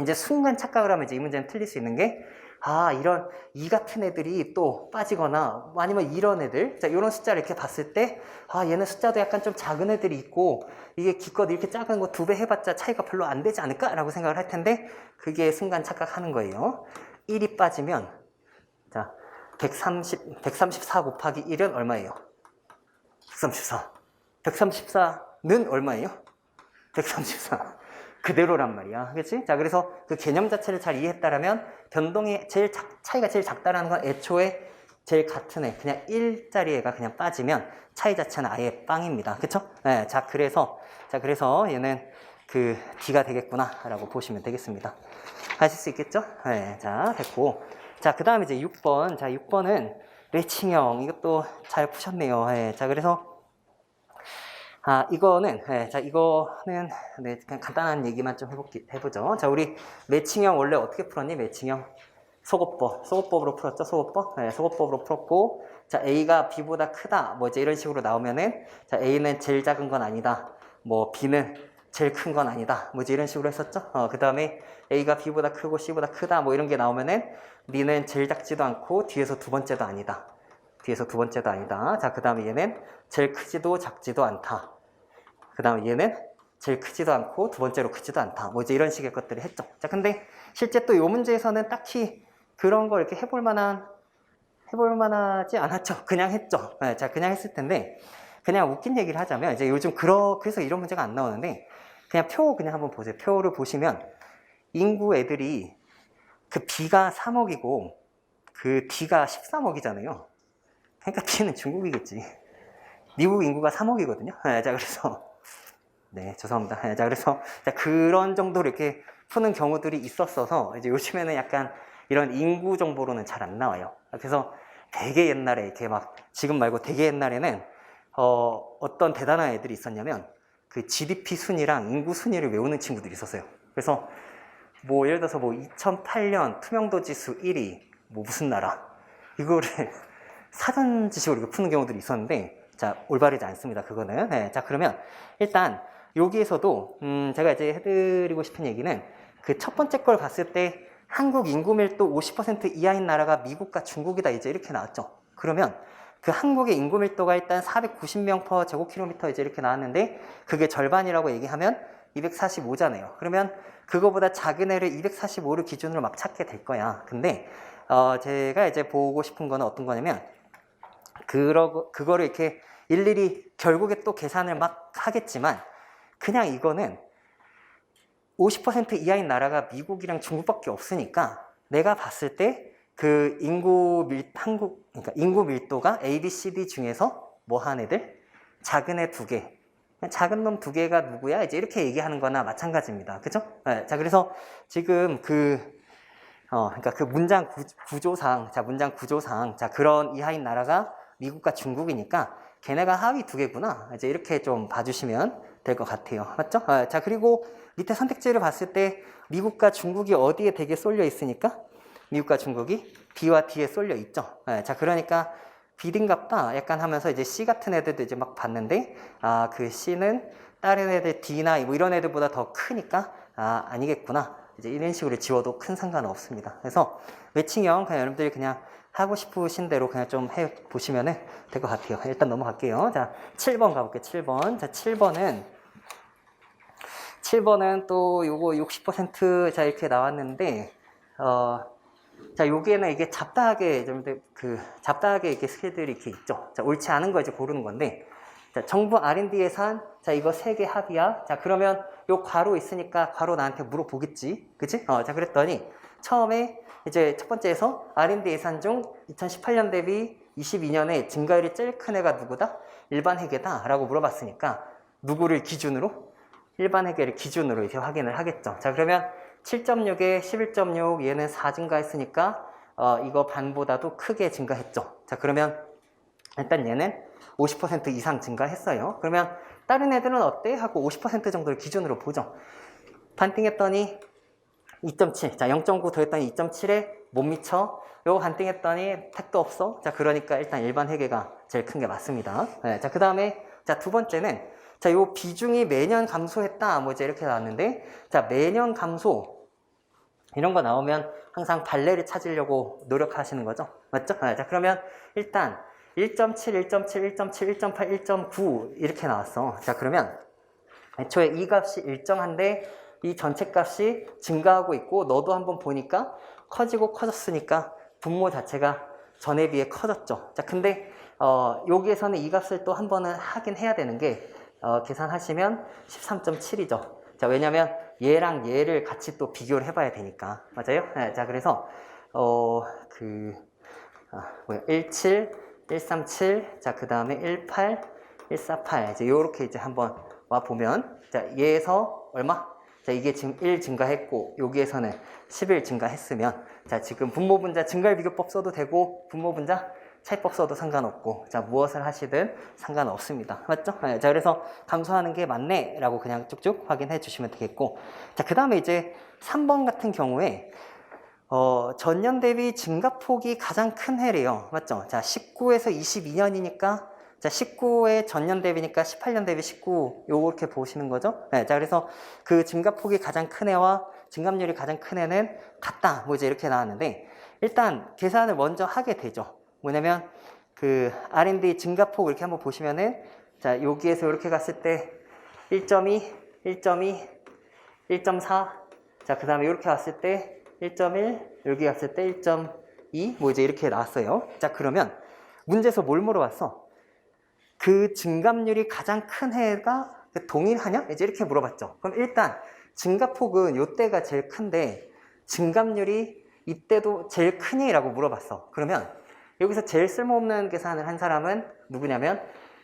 이제 순간 착각을 하면 이제 이 문제는 틀릴 수 있는 게, 이런 2 같은 애들이 또 빠지거나 아니면 이런 애들, 자, 이런 숫자를 이렇게 봤을 때, 얘는 숫자도 약간 좀 작은 애들이 있고 이게 기껏 이렇게 작은 거 2배 해봤자 차이가 별로 안 되지 않을까? 라고 생각을 할 텐데, 그게 순간 착각하는 거예요. 1이 빠지면, 자, 134 곱하기 1은 얼마예요? 134. 134는 얼마예요? 134. 그대로란 말이야. 그치? 자, 그래서 그 개념 자체를 잘 이해했다라면 변동이 차이가 제일 작다라는 건 애초에 제일 같은 애, 그냥 1짜리 애가 그냥 빠지면 차이 자체는 아예 빵입니다. 그쵸? 네, 자, 그래서 얘는 그 D가 되겠구나라고 보시면 되겠습니다. 하실 수 있겠죠? 네, 자, 됐고. 자, 그 다음에 이제 6번. 자, 6번은 레칭형. 이것도 잘 푸셨네요. 네, 자, 그래서 이거는 네, 그냥 간단한 얘기만 좀 해보죠. 자, 우리 매칭형 원래 어떻게 풀었니? 매칭형 소거법으로 풀었죠? 소거법? 네, 소거법으로 풀었고, 자, A가 B보다 크다, 뭐 이제 이런 식으로 나오면은, 자, A는 제일 작은 건 아니다, 뭐 B는 제일 큰 건 아니다, 뭐 이제 이런 식으로 했었죠? 그 다음에 A가 B보다 크고 C보다 크다, 뭐 이런 게 나오면은 B는 제일 작지도 않고 뒤에서 두 번째도 아니다. 자, 그 다음에 얘는 제일 크지도 작지도 않다. 그 다음에 얘는 제일 크지도 않고 두 번째로 크지도 않다. 뭐 이제 이런 식의 것들을 했죠. 자, 근데 실제 또 이 문제에서는 딱히 그런 걸 이렇게 해볼 만하지 않았죠. 그냥 했죠. 네, 자, 그냥 했을 텐데, 그냥 웃긴 얘기를 하자면, 이제 요즘 그래서 이런 문제가 안 나오는데, 그냥 표 그냥 한번 보세요. 표를 보시면, 인구 애들이 그 B가 3억이고, 그 D가 13억이잖아요. 그러니까 D는 중국이겠지. 미국 인구가 3억이거든요. 자, 그래서, 네, 죄송합니다. 자, 그래서, 그런 정도로 이렇게 푸는 경우들이 있었어서, 이제 요즘에는 약간 이런 인구 정보로는 잘 안 나와요. 그래서 되게 옛날에 이렇게 막, 지금 말고 되게 옛날에는, 어떤 대단한 애들이 있었냐면, 그 GDP 순위랑 인구 순위를 외우는 친구들이 있었어요. 그래서, 뭐, 예를 들어서 뭐, 2008년 투명도 지수 1위, 뭐, 무슨 나라, 이거를 사전 지식으로 이렇게 푸는 경우들이 있었는데, 자, 올바르지 않습니다. 그거는. 네, 자, 그러면 일단 여기에서도 제가 이제 해드리고 싶은 얘기는 그 첫 번째 걸 봤을 때 한국 인구 밀도 50% 이하인 나라가 미국과 중국이다, 이제 이렇게 나왔죠. 그러면 그 한국의 인구 밀도가 일단 490명 per 제곱킬로미터 이제 이렇게 나왔는데, 그게 절반이라고 얘기하면 245잖아요. 그러면 그거보다 작은 애를 245를 기준으로 막 찾게 될 거야. 근데 제가 이제 보고 싶은 거는 어떤 거냐면, 그거를 이렇게 일일이 결국에 또 계산을 막 하겠지만, 그냥 이거는 50% 이하인 나라가 미국이랑 중국밖에 없으니까 내가 봤을 때 그 그러니까 인구 밀도가 A, B, C, D 중에서 뭐 한 애들? 작은 애 2개. 작은 놈 2개가 누구야? 이제 이렇게 얘기하는 거나 마찬가지입니다. 그죠? 네, 자, 그래서 지금 그러니까 그 문장 구조상, 자, 그런 이하인 나라가 미국과 중국이니까 걔네가 하위 두 개구나. 이제 이렇게 좀 봐주시면 될 것 같아요. 맞죠? 자, 그리고 밑에 선택지를 봤을 때 미국과 중국이 어디에 되게 쏠려 있으니까 미국과 중국이 B와 D에 쏠려 있죠. 자, 그러니까 B인갑다 약간 하면서 이제 C 같은 애들도 이제 막 봤는데, 그 C는 다른 애들 D나 뭐 이런 애들보다 더 크니까, 아니겠구나. 이제 이런 식으로 지워도 큰 상관은 없습니다. 그래서 매칭형 그냥 여러분들이 그냥 하고 싶으신 대로 그냥 좀 해보시면 될 것 같아요. 일단 넘어갈게요. 자, 7번 가볼게요. 7번. 자, 7번은 또 요거 60% 자, 이렇게 나왔는데, 자, 여기에는 이게 잡다하게, 잡다하게 이렇게 스킬들이 이렇게 있죠. 자, 옳지 않은 거 이제 고르는 건데, 자, 정부 R&D 예산, 자, 이거 3개 합이야. 자, 그러면 요 괄호 있으니까 괄호 나한테 물어보겠지. 그치? 자, 그랬더니, 처음에 이제 첫 번째에서 R&D 예산 중 2018년 대비 22년에 증가율이 제일 큰 애가 누구다? 일반 회계다. 라고 물어봤으니까, 누구를 기준으로? 일반 회계를 기준으로 이제 확인을 하겠죠. 자, 그러면 7.6에 11.6, 얘는 4 증가했으니까, 이거 반보다도 크게 증가했죠. 자, 그러면 일단 얘는 50% 이상 증가했어요. 그러면 다른 애들은 어때? 하고 50% 정도를 기준으로 보죠. 반띵했더니 2.7. 자, 0.9 더했더니 2.7에 못 미쳐. 요거 반띵했더니 택도 없어. 자, 그러니까 일단 일반 회계가 제일 큰 게 맞습니다. 네, 자, 그 다음에, 자, 두 번째는, 자, 요 비중이 매년 감소했다. 뭐 이제 이렇게 나왔는데, 자, 매년 감소. 이런 거 나오면 항상 발레를 찾으려고 노력하시는 거죠. 맞죠? 네, 자, 그러면 일단 1.7, 1.7, 1.7, 1.8, 1.9 이렇게 나왔어. 자, 그러면 애초에 이 값이 일정한데 이 전체 값이 증가하고 있고 너도 한번 보니까 커지고 커졌으니까 분모 자체가 전에 비해 커졌죠. 자, 근데 여기에서는 이 값을 또 한 번은 하긴 해야 되는 게 계산하시면 13.7이죠. 자, 왜냐면 얘랑 얘를 같이 또 비교를 해봐야 되니까. 맞아요? 네, 자, 그래서 17, 137, 자, 그 다음에 18, 148. 이제 요렇게 이제 한번 와 보면, 자, 얘에서 얼마? 자, 이게 지금 1 증가했고, 여기에서는 11 증가했으면, 자, 지금 분모분자 증가율 비교법 써도 되고, 분모분자 차이법 써도 상관없고, 자, 무엇을 하시든 상관없습니다. 맞죠? 네, 자, 그래서 감소하는 게 맞네, 라고 그냥 쭉쭉 확인해 주시면 되겠고, 자, 그 다음에 이제 3번 같은 경우에, 전년 대비 증가폭이 가장 큰 해래요. 맞죠? 자, 19에서 22년이니까, 자, 19의 전년 대비니까 18년 대비 19, 요렇게 보시는 거죠? 네, 자, 그래서 그 증가폭이 가장 큰 해와 증감률이 가장 큰 해는 같다. 뭐 이제 이렇게 나왔는데, 일단 계산을 먼저 하게 되죠. 뭐냐면, 그 R&D 증가폭 이렇게 한번 보시면은, 자, 여기에서 이렇게 갔을 때 1.2, 1.2, 1.4, 자, 그 다음에 이렇게 왔을 때 1.1, 여기 갔을 때 1.2, 뭐 이제 이렇게 나왔어요. 자, 그러면 문제에서 뭘 물어봤어? 그 증감률이 가장 큰 해가 동일하냐? 이제 이렇게 물어봤죠. 그럼 일단 증가폭은 이때가 제일 큰데 증감률이 이때도 제일 크니? 라고 물어봤어. 그러면 여기서 제일 쓸모없는 계산을 한 사람은 누구냐면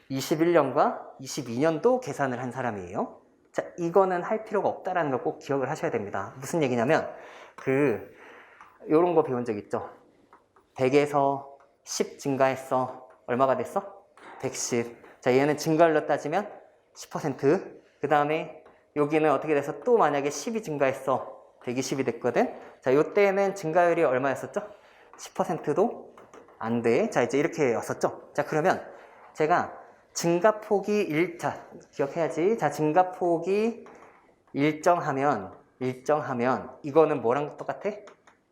21년과 22년도 계산을 한 사람이에요. 자, 이거는 할 필요가 없다라는 걸 꼭 기억을 하셔야 됩니다. 무슨 얘기냐면 요런 거 배운 적 있죠? 100에서 10 증가했어. 얼마가 됐어? 110. 자, 얘는 증가율로 따지면 10%. 그 다음에 여기는 어떻게 돼서 또 만약에 10이 증가했어. 120이 됐거든? 자, 요때는 증가율이 얼마였었죠? 10%도 안 돼. 자, 이제 이렇게 왔었죠? 자, 그러면 제가 증가폭이 자, 기억해야지. 자, 증가폭이 일정하면 이거는 뭐랑 똑같아?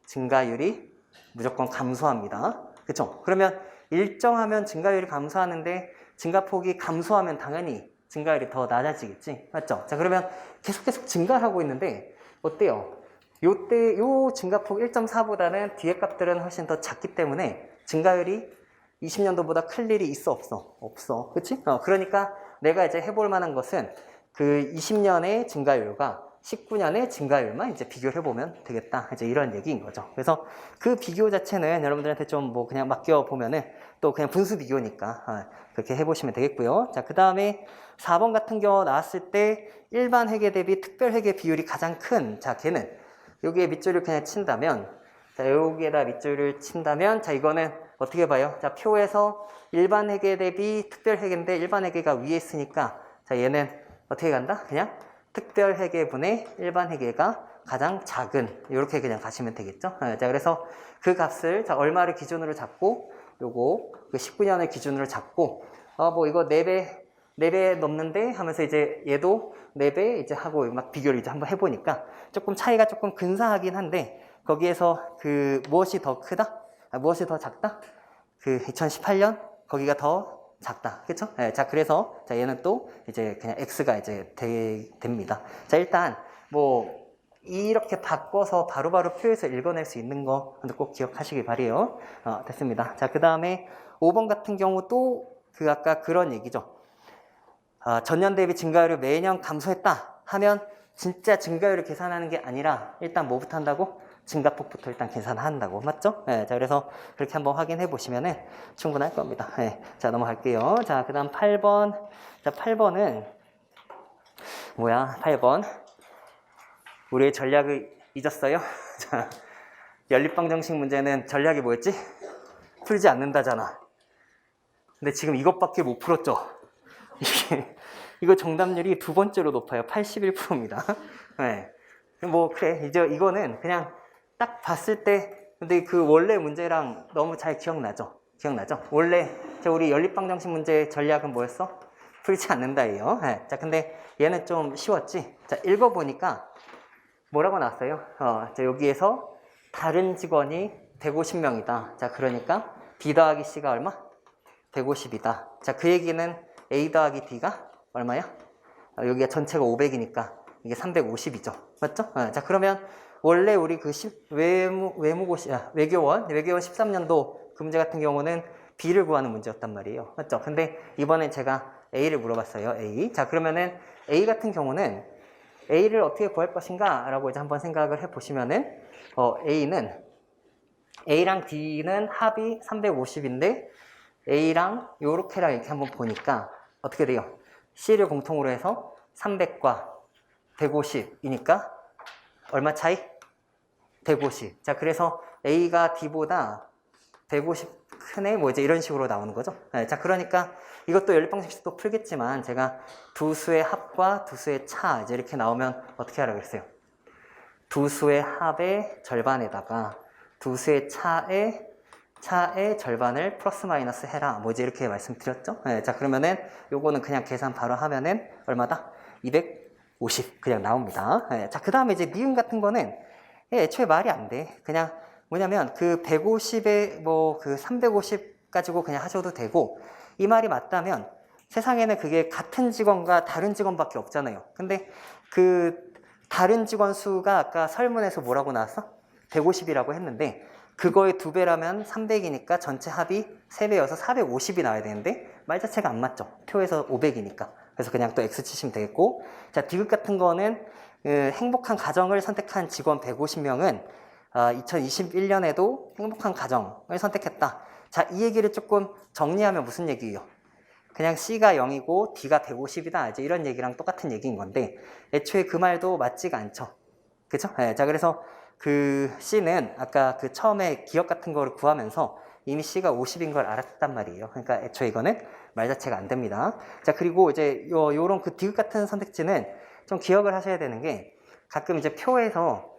증가율이 무조건 감소합니다. 그쵸? 그러면 일정하면 증가율이 감소하는데 증가폭이 감소하면 당연히 증가율이 더 낮아지겠지. 맞죠? 자, 그러면 계속 증가를 하고 있는데 어때요? 요 증가폭 1.4보다는 뒤에 값들은 훨씬 더 작기 때문에 증가율이 20년도보다 클 일이 있어 없어? 없어. 그치? 그러니까 내가 이제 해볼 만한 것은 그 20년의 증가율과 19년의 증가율만 이제 비교를 해보면 되겠다. 이제 이런 얘기인 거죠. 그래서 그 비교 자체는 여러분들한테 좀 뭐 그냥 맡겨보면은 또 그냥 분수 비교니까 그렇게 해보시면 되겠고요. 자, 그 다음에 4번 같은 경우 나왔을 때 일반 회계 대비 특별 회계 비율이 가장 큰, 자, 걔는 여기에 밑줄을 그냥 친다면 자, 여기에다 밑줄을 친다면, 자, 이거는 어떻게 봐요? 자, 표에서 일반 회계 대비 특별 회계인데 일반 회계가 위에 있으니까, 자, 얘는 어떻게 간다? 그냥 특별 회계분의 일반 회계가 가장 작은, 이렇게 그냥 가시면 되겠죠? 자, 그래서 그 값을, 자, 얼마를 기준으로 잡고, 요거, 그 19년을 기준으로 잡고, 뭐 이거 4배 넘는데 하면서 이제 얘도 4배 이제 하고 막 비교를 이제 한번 해보니까 조금 차이가 조금 근사하긴 한데, 거기에서 그 무엇이 더 크다? 무엇이 더 작다? 그 2018년 거기가 더 작다. 그쵸? 네, 자, 그래서 자, 얘는 또 이제 그냥 X가 이제 됩니다. 자, 일단 뭐 이렇게 바꿔서 바로바로 표에서 읽어낼 수 있는 거 꼭 기억하시길 바래요. 됐습니다. 자, 그 다음에 5번 같은 경우도 그 아까 그런 얘기죠. 전년 대비 증가율이 매년 감소했다 하면 진짜 증가율을 계산하는 게 아니라 일단 뭐부터 한다고? 증가폭부터 일단 계산한다고. 맞죠? 네, 자, 그래서 그렇게 한번 확인해 보시면은 충분할 겁니다. 네, 자, 넘어갈게요. 자, 그 다음 8번. 자, 8번은 뭐야? 8번. 우리의 전략을 잊었어요? 자, 연립방정식 문제는 전략이 뭐였지? 풀지 않는다잖아. 근데 지금 이것밖에 못 풀었죠? 이거 정답률이 두 번째로 높아요. 81%입니다. 네. 뭐, 그래. 이제 이거는 그냥 딱 봤을 때, 근데 그 원래 문제랑 너무 잘 기억나죠? 기억나죠? 원래, 우리 연립방정식 문제 전략은 뭐였어? 풀지 않는다예요. 네. 자, 근데 얘는 좀 쉬웠지? 자, 읽어보니까 뭐라고 나왔어요? 자, 여기에서 다른 직원이 150명이다. 자, 그러니까 B 더하기 C가 얼마? 150이다. 자, 그 얘기는 A 더하기 D가 얼마야? 여기가 전체가 500이니까 이게 350이죠. 맞죠? 자, 그러면 원래 우리 그 외교원 13년도 그 문제 같은 경우는 B를 구하는 문제였단 말이에요. 맞죠? 근데 이번엔 제가 A를 물어봤어요. A. 자, 그러면은 A 같은 경우는 A를 어떻게 구할 것인가? 라고 이제 한번 생각을 해 보시면은, A랑 D는 합이 350인데, A랑 요렇게랑 이렇게 한번 보니까 어떻게 돼요? C를 공통으로 해서 300과 150이니까 얼마 차이? 150. 자, 그래서 A가 D보다 150 크네? 뭐 이제 이런 식으로 나오는 거죠. 네, 자, 그러니까 이것도 연립방정식도 풀겠지만 제가 두 수의 합과 두 수의 차 이제 이렇게 나오면 어떻게 하라고 그랬어요? 두 수의 합의 절반에다가 두 수의 차의 절반을 플러스 마이너스 해라. 뭐 이제 이렇게 말씀드렸죠. 네, 자, 그러면은 요거는 그냥 계산 바로 하면은 얼마다? 250 그냥 나옵니다. 네, 자, 그 다음에 이제 니은 같은 거는 애초에 말이 안 돼. 그냥 뭐냐면 그 150에 뭐 그 350 가지고 그냥 하셔도 되고, 이 말이 맞다면 세상에는 그게 같은 직원과 다른 직원밖에 없잖아요. 근데 그 다른 직원 수가 아까 설문에서 뭐라고 나왔어? 150이라고 했는데 그거의 2배라면 300이니까 전체 합이 3배여서 450이 나와야 되는데 말 자체가 안 맞죠. 표에서 500이니까. 그래서 그냥 또 X 치시면 되겠고, 자, 디귿 같은 거는 행복한 가정을 선택한 직원 150명은 2021년에도 행복한 가정을 선택했다. 자, 이 얘기를 조금 정리하면 무슨 얘기예요? 그냥 C가 0이고 D가 150이다. 이제 이런 얘기랑 똑같은 얘기인 건데 애초에 그 말도 맞지가 않죠. 그죠? 네, 자, 그래서 그 C는 아까 그 처음에 기억 같은 거를 구하면서 이미 C가 50인 걸 알았단 말이에요. 그러니까 애초에 이거는 말 자체가 안 됩니다. 자, 그리고 이제 요런 그 디귿 같은 선택지는 좀 기억을 하셔야 되는 게 가끔 이제 표에서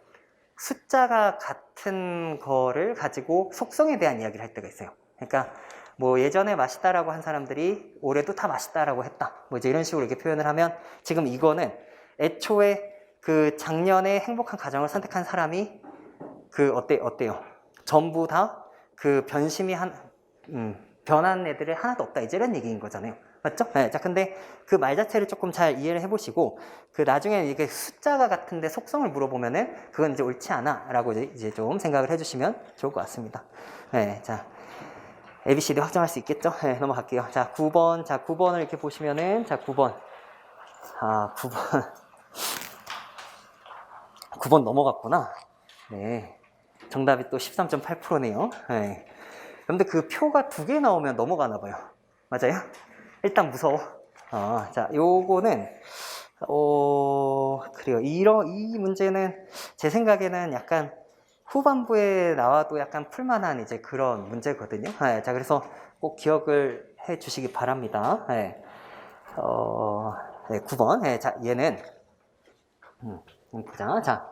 숫자가 같은 거를 가지고 속성에 대한 이야기를 할 때가 있어요. 그러니까 뭐 예전에 맛있다라고 한 사람들이 올해도 다 맛있다라고 했다. 뭐 이제 이런 식으로 이렇게 표현을 하면 지금 이거는 애초에 그 작년에 행복한 가정을 선택한 사람이 그 어때요? 전부 다 그 변한 애들이 하나도 없다. 이제 이런 얘기인 거잖아요. 맞죠? 네, 자, 근데 그 말 자체를 조금 잘 이해를 해보시고, 그 나중에 이게 숫자가 같은데 속성을 물어보면은 그건 이제 옳지 않아. 라고 이제 좀 생각을 해주시면 좋을 것 같습니다. 네, 자. ABCD 확정할 수 있겠죠? 네, 넘어갈게요. 자, 9번. 자, 9번을 이렇게 보시면은, 자, 9번. 9번. 9번 넘어갔구나. 네. 정답이 또 13.8%네요. 네. 근데 그 표가 2개 나오면 넘어가나 봐요. 맞아요? 일단 무서워. 자, 요거는, 그래요. 이 문제는 제 생각에는 약간 후반부에 나와도 약간 풀만한 이제 그런 문제거든요. 네, 자, 그래서 꼭 기억을 해 주시기 바랍니다. 네, 네, 9번. 네, 자, 얘는, 보자. 자,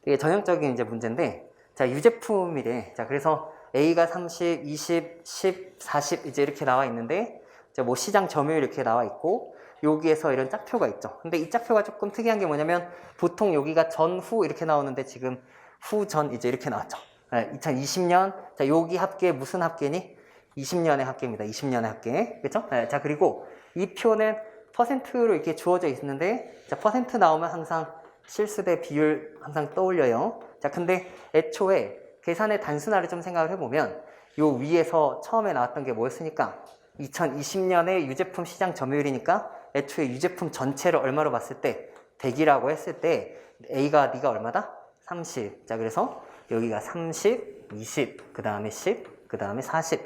이게 전형적인 이제 문제인데, 자, 유제품이래. 자, 그래서 A가 30, 20, 10, 40 이제 이렇게 나와 있는데, 이제 뭐 시장 점유율 이렇게 나와 있고, 여기에서 이런 짝표가 있죠. 근데 이 짝표가 조금 특이한 게 뭐냐면, 보통 여기가 전, 후 이렇게 나오는데 지금 후, 전 이제 이렇게 나왔죠. 네, 2020년, 자, 여기 합계 무슨 합계니? 20년의 합계입니다. 20년의 합계. 그쵸? 네, 자, 그리고 이 표는 퍼센트로 이렇게 주어져 있는데, 자, 퍼센트 나오면 항상 실수대 비율 항상 떠올려요. 자, 근데 애초에 계산의 단순화를 좀 생각을 해보면 요 위에서 처음에 나왔던 게 뭐였으니까 2020년의 유제품 시장 점유율이니까 애초에 유제품 전체를 얼마로 봤을 때 100이라고 했을 때 A가 네가 얼마다? 30. 자, 그래서 여기가 30, 20, 그 다음에 10, 그 다음에 40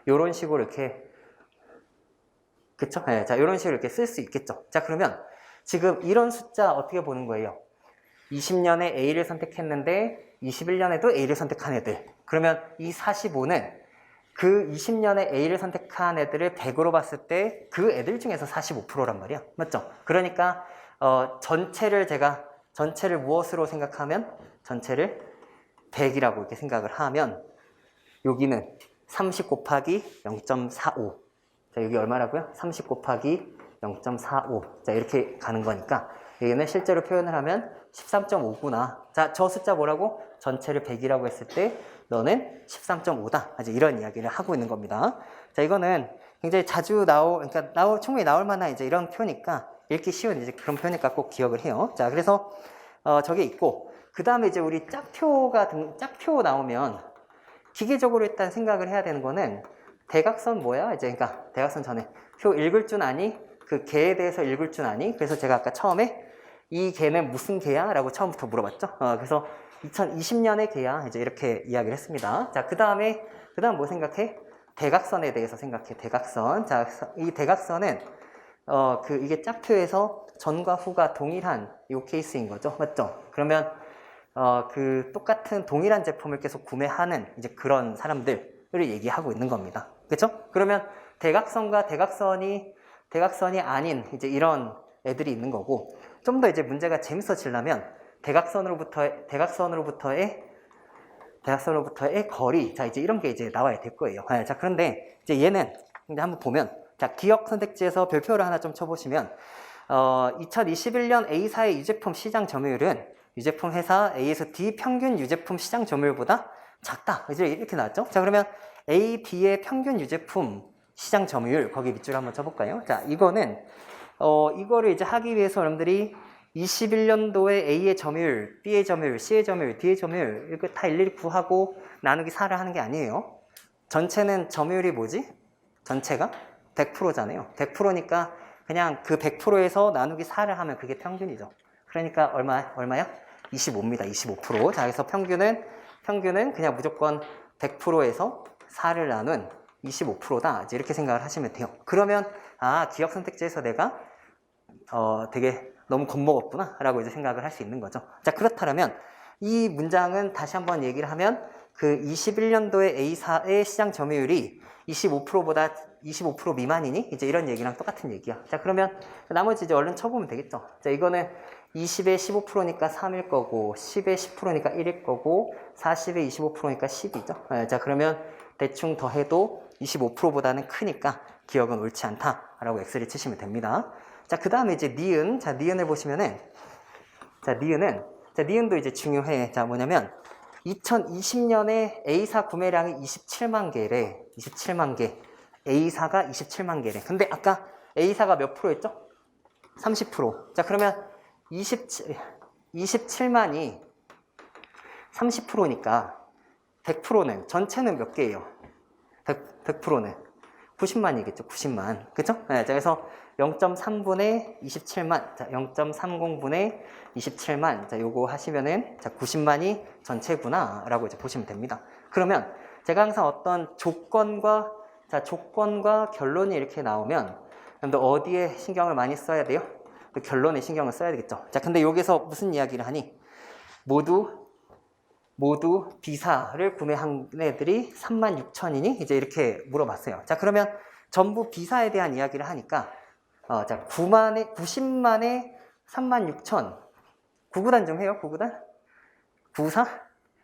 요런 식으로 이렇게 그쵸? 네, 자, 요런 식으로 이렇게 쓸 수 있겠죠. 자, 그러면 지금 이런 숫자 어떻게 보는 거예요? 20년에 A를 선택했는데 21년에도 A를 선택한 애들. 그러면 이 45는 그 20년에 A를 선택한 애들을 100으로 봤을 때 그 애들 중에서 45%란 말이야. 맞죠? 그러니까 전체를 무엇으로 생각하면 전체를 100이라고 이렇게 생각을 하면 여기는 30 곱하기 0.45. 자, 여기 얼마라고요? 30 곱하기 0.45. 자, 이렇게 가는 거니까 여기는 실제로 표현을 하면 13.5구나. 자, 저 숫자 뭐라고? 전체를 100이라고 했을 때 너는 13.5다. 이제 이런 이야기를 하고 있는 겁니다. 자, 이거는 굉장히 자주 충분히 나올 만한 이제 이런 표니까 읽기 쉬운 이제 그런 표니까 꼭 기억을 해요. 자, 그래서 저게 있고 그 다음에 이제 우리 짝표 나오면 기계적으로 일단 생각을 해야 되는 거는 대각선 뭐야? 이제 그러니까 대각선 전에 표 읽을 줄 아니? 그 개에 대해서 읽을 줄 아니? 그래서 제가 아까 처음에 이 개는 무슨 개야? 라고 처음부터 물어봤죠. 그래서 2020년의 개야. 이제 이렇게 이야기를 했습니다. 자, 그 다음 뭐 생각해? 대각선에 대해서 생각해. 대각선. 자, 이 대각선은 이게 짝표에서 전과 후가 동일한 이 케이스인 거죠. 맞죠? 그러면 그 똑같은 동일한 제품을 계속 구매하는 이제 그런 사람들을 얘기하고 있는 겁니다. 그렇죠? 그러면 대각선과 대각선이 아닌 이제 이런 애들이 있는 거고 좀 더 이제 문제가 재밌어지려면 대각선으로부터의 거리 자 이제 이런 게 이제 나와야 될 거예요. 자 그런데 이제 얘는 이제 한번 보면 자 기억 선택지에서 별표를 하나 좀 쳐보시면 2021년 A사의 유제품 시장 점유율은 유제품 회사 A에서 D 평균 유제품 시장 점유율보다 작다. 이제 이렇게 나왔죠. 자 그러면 A, B의 평균 유제품 시장 점유율 거기 밑줄 한번 쳐볼까요? 자 이거는 이거를 이제 하기 위해서 여러분들이 21년도에 A의 점유율, B의 점유율, C의 점유율, D의 점유율 이거 다 일일이 구하고 나누기 4를 하는 게 아니에요. 전체는 점유율이 뭐지? 전체가 100%잖아요. 100%니까 그냥 그 100%에서 나누기 4를 하면 그게 평균이죠. 그러니까 얼마야? 25입니다. 25%. 자, 그래서 평균은 그냥 무조건 100%에서 4를 나눈 25%다. 이제 이렇게 생각을 하시면 돼요. 그러면 기억 선택지에서 내가 되게 너무 겁먹었구나 라고 이제 생각을 할 수 있는 거죠. 자, 그렇다면 이 문장은 다시 한번 얘기를 하면 그 21년도에 A사의 시장 점유율이 25%보다 25% 미만이니? 이제 이런 얘기랑 똑같은 얘기야. 자, 그러면 나머지 이제 얼른 쳐보면 되겠죠. 자, 이거는 20에 15%니까 3일 거고, 10에 10%니까 1일 거고, 40에 25%니까 10이죠. 자, 그러면 대충 더해도 25%보다는 크니까 기억은 옳지 않다라고 X를 치시면 됩니다. 자, 그 다음에 이제 니은. 자, 니은을 보시면은, 니은도 이제 중요해. 자, 뭐냐면, 2020년에 A사 구매량이 27만 개래. 27만 개. A사가 27만 개래. 근데 아까 A사가 몇 프로였죠? 30%. 자, 그러면 27만이 30%니까 100%는, 전체는 몇 개예요? 100%는 90만이겠죠. 90만. 그쵸? 네, 자, 그래서 0.3분의 27만. 자, 0.30분의 27만. 자, 요거 하시면은, 자, 90만이 전체구나. 라고 이제 보시면 됩니다. 그러면 제가 항상 어떤 조건과 결론이 이렇게 나오면, 여러분들 어디에 신경을 많이 써야 돼요? 결론에 신경을 써야 되겠죠. 자, 근데 여기서 무슨 이야기를 하니? 모두 모두 B사를 구매한 애들이 36,000이니? 이제 이렇게 물어봤어요. 자, 그러면 전부 B사에 대한 이야기를 하니까, 자, 90만에 36,000. 9구단 좀 해요, 9구단? 94?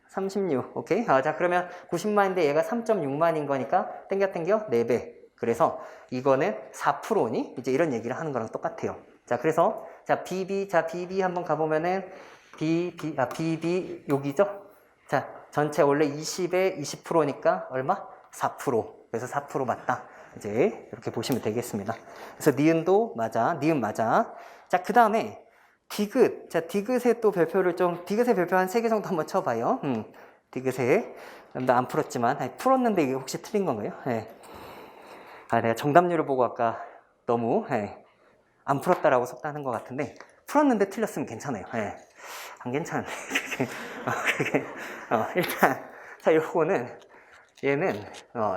36. 오케이. 자, 그러면 90만인데 얘가 3.6만인 거니까, 땡겨, 4배. 그래서 이거는 4%니? 이제 이런 얘기를 하는 거랑 똑같아요. 자, 그래서, 자, BB 한번 가보면은, BB, 여기죠? 자, 전체 원래 20에 20%니까 얼마? 4%. 그래서 4% 맞다. 이제 이렇게 보시면 되겠습니다. 그래서 니은도 맞아. 니은 맞아. 자, 그 다음에 디귿. 자, 디귿의 또 별표를 디귿의 별표 한 3개 정도 한번 쳐봐요. 디귿의. 나 안 풀었지만, 아니, 풀었는데 이게 혹시 틀린 건가요? 네. 내가 정답률을 보고 아까 너무, 안 풀었다라고 속단한 것 같은데, 풀었는데 틀렸으면 괜찮아요. 안 괜찮은데. 일단, 자, 요거는, 얘는,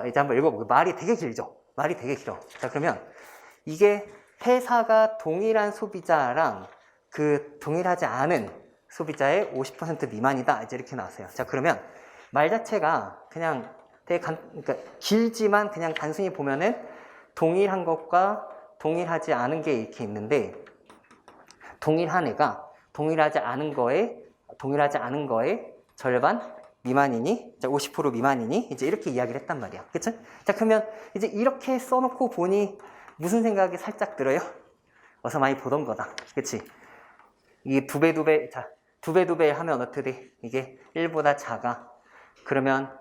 이제 한번 읽어볼게요. 말이 되게 길죠? 말이 되게 길어. 자, 그러면, 이게 회사가 동일한 소비자랑 동일하지 않은 소비자의 50% 미만이다. 이제 이렇게 나왔어요. 자, 그러면, 말 자체가 그냥 되게 그러니까 길지만 그냥 단순히 보면은, 동일한 것과 동일하지 않은 게 이렇게 있는데, 동일한 애가 동일하지 않은 거에 절반 미만이니, 50% 미만이니, 이제 이렇게 이야기를 했단 말이야. 그쵸? 자, 그러면 이제 이렇게 써놓고 보니 무슨 생각이 살짝 들어요? 어서 많이 보던 거다. 그치? 이게 두 배, 자, 두 배 하면 어떻게 돼? 이게 1보다 작아. 그러면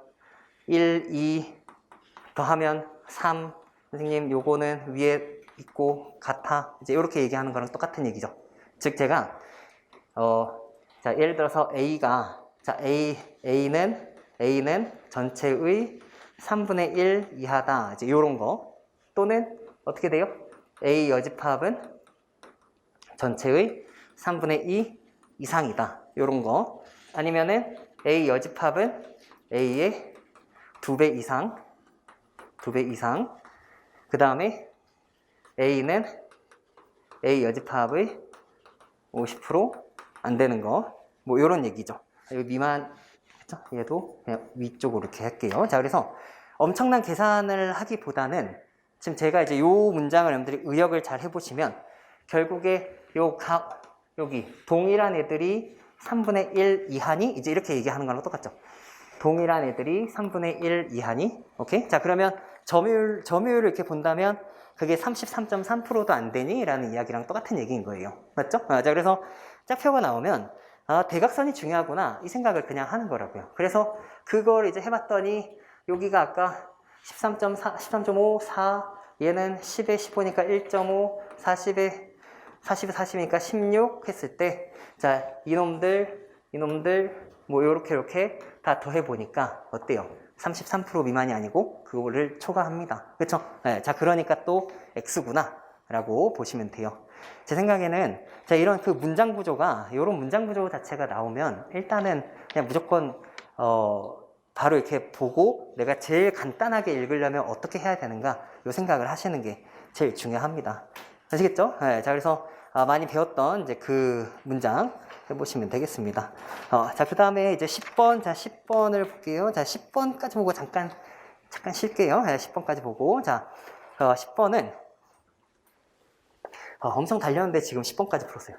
1, 2 더하면 3. 선생님, 요거는 위에 있고 같아. 이제 이렇게 얘기하는 거랑 똑같은 얘기죠. 즉, 제가 자, 예를 들어서 A가, 자, A는 전체의 3분의 1 이하다. 이제 요런 거. 또는 어떻게 돼요? A 여집합은 전체의 3분의 2 이상이다. 요런 거. 아니면은 A 여집합은 A의 2배 이상. 그 다음에 A는 A 여집합의 50% 안 되는 거, 뭐 이런 얘기죠. 여기 미만, 그쵸? 얘도 그냥 위쪽으로 이렇게 할게요. 자, 그래서 엄청난 계산을 하기보다는 지금 제가 이제 요 문장을 여러분들이 의역을 잘 해보시면 결국에 여기 동일한 애들이 3분의 1 이하니? 이제 이렇게 얘기하는 거랑 똑같죠. 동일한 애들이 3분의 1 이하니? 오케이? 자, 그러면 점유율을 이렇게 본다면 그게 33.3%도 안 되니? 라는 이야기랑 똑같은 얘기인 거예요. 맞죠? 자, 그래서 짝표가 나오면 대각선이 중요하구나 이 생각을 그냥 하는 거라고요. 그래서 그걸 이제 해봤더니 여기가 아까 13.4, 13.5, 4 얘는 10에 15니까 1.5, 40에 40이니까 16 했을 때 자, 이놈들 뭐 이렇게 다 더해보니까 어때요? 33% 미만이 아니고 그거를 초과합니다. 그렇죠? 네, 자, 그러니까 또 X구나 라고 보시면 돼요. 제 생각에는 자, 이런 그 문장 구조가 이런 문장 구조 자체가 나오면 일단은 그냥 무조건 바로 이렇게 보고 내가 제일 간단하게 읽으려면 어떻게 해야 되는가 이 생각을 하시는 게 제일 중요합니다. 아시겠죠? 네, 자, 그래서 많이 배웠던 이제 그 문장 해보시면 되겠습니다. 자, 그 다음에 이제 10번, 자, 10번을 볼게요. 자, 10번까지 보고 잠깐 쉴게요. 10번까지 보고. 자, 10번은, 엄청 달렸는데 지금 10번까지 풀었어요.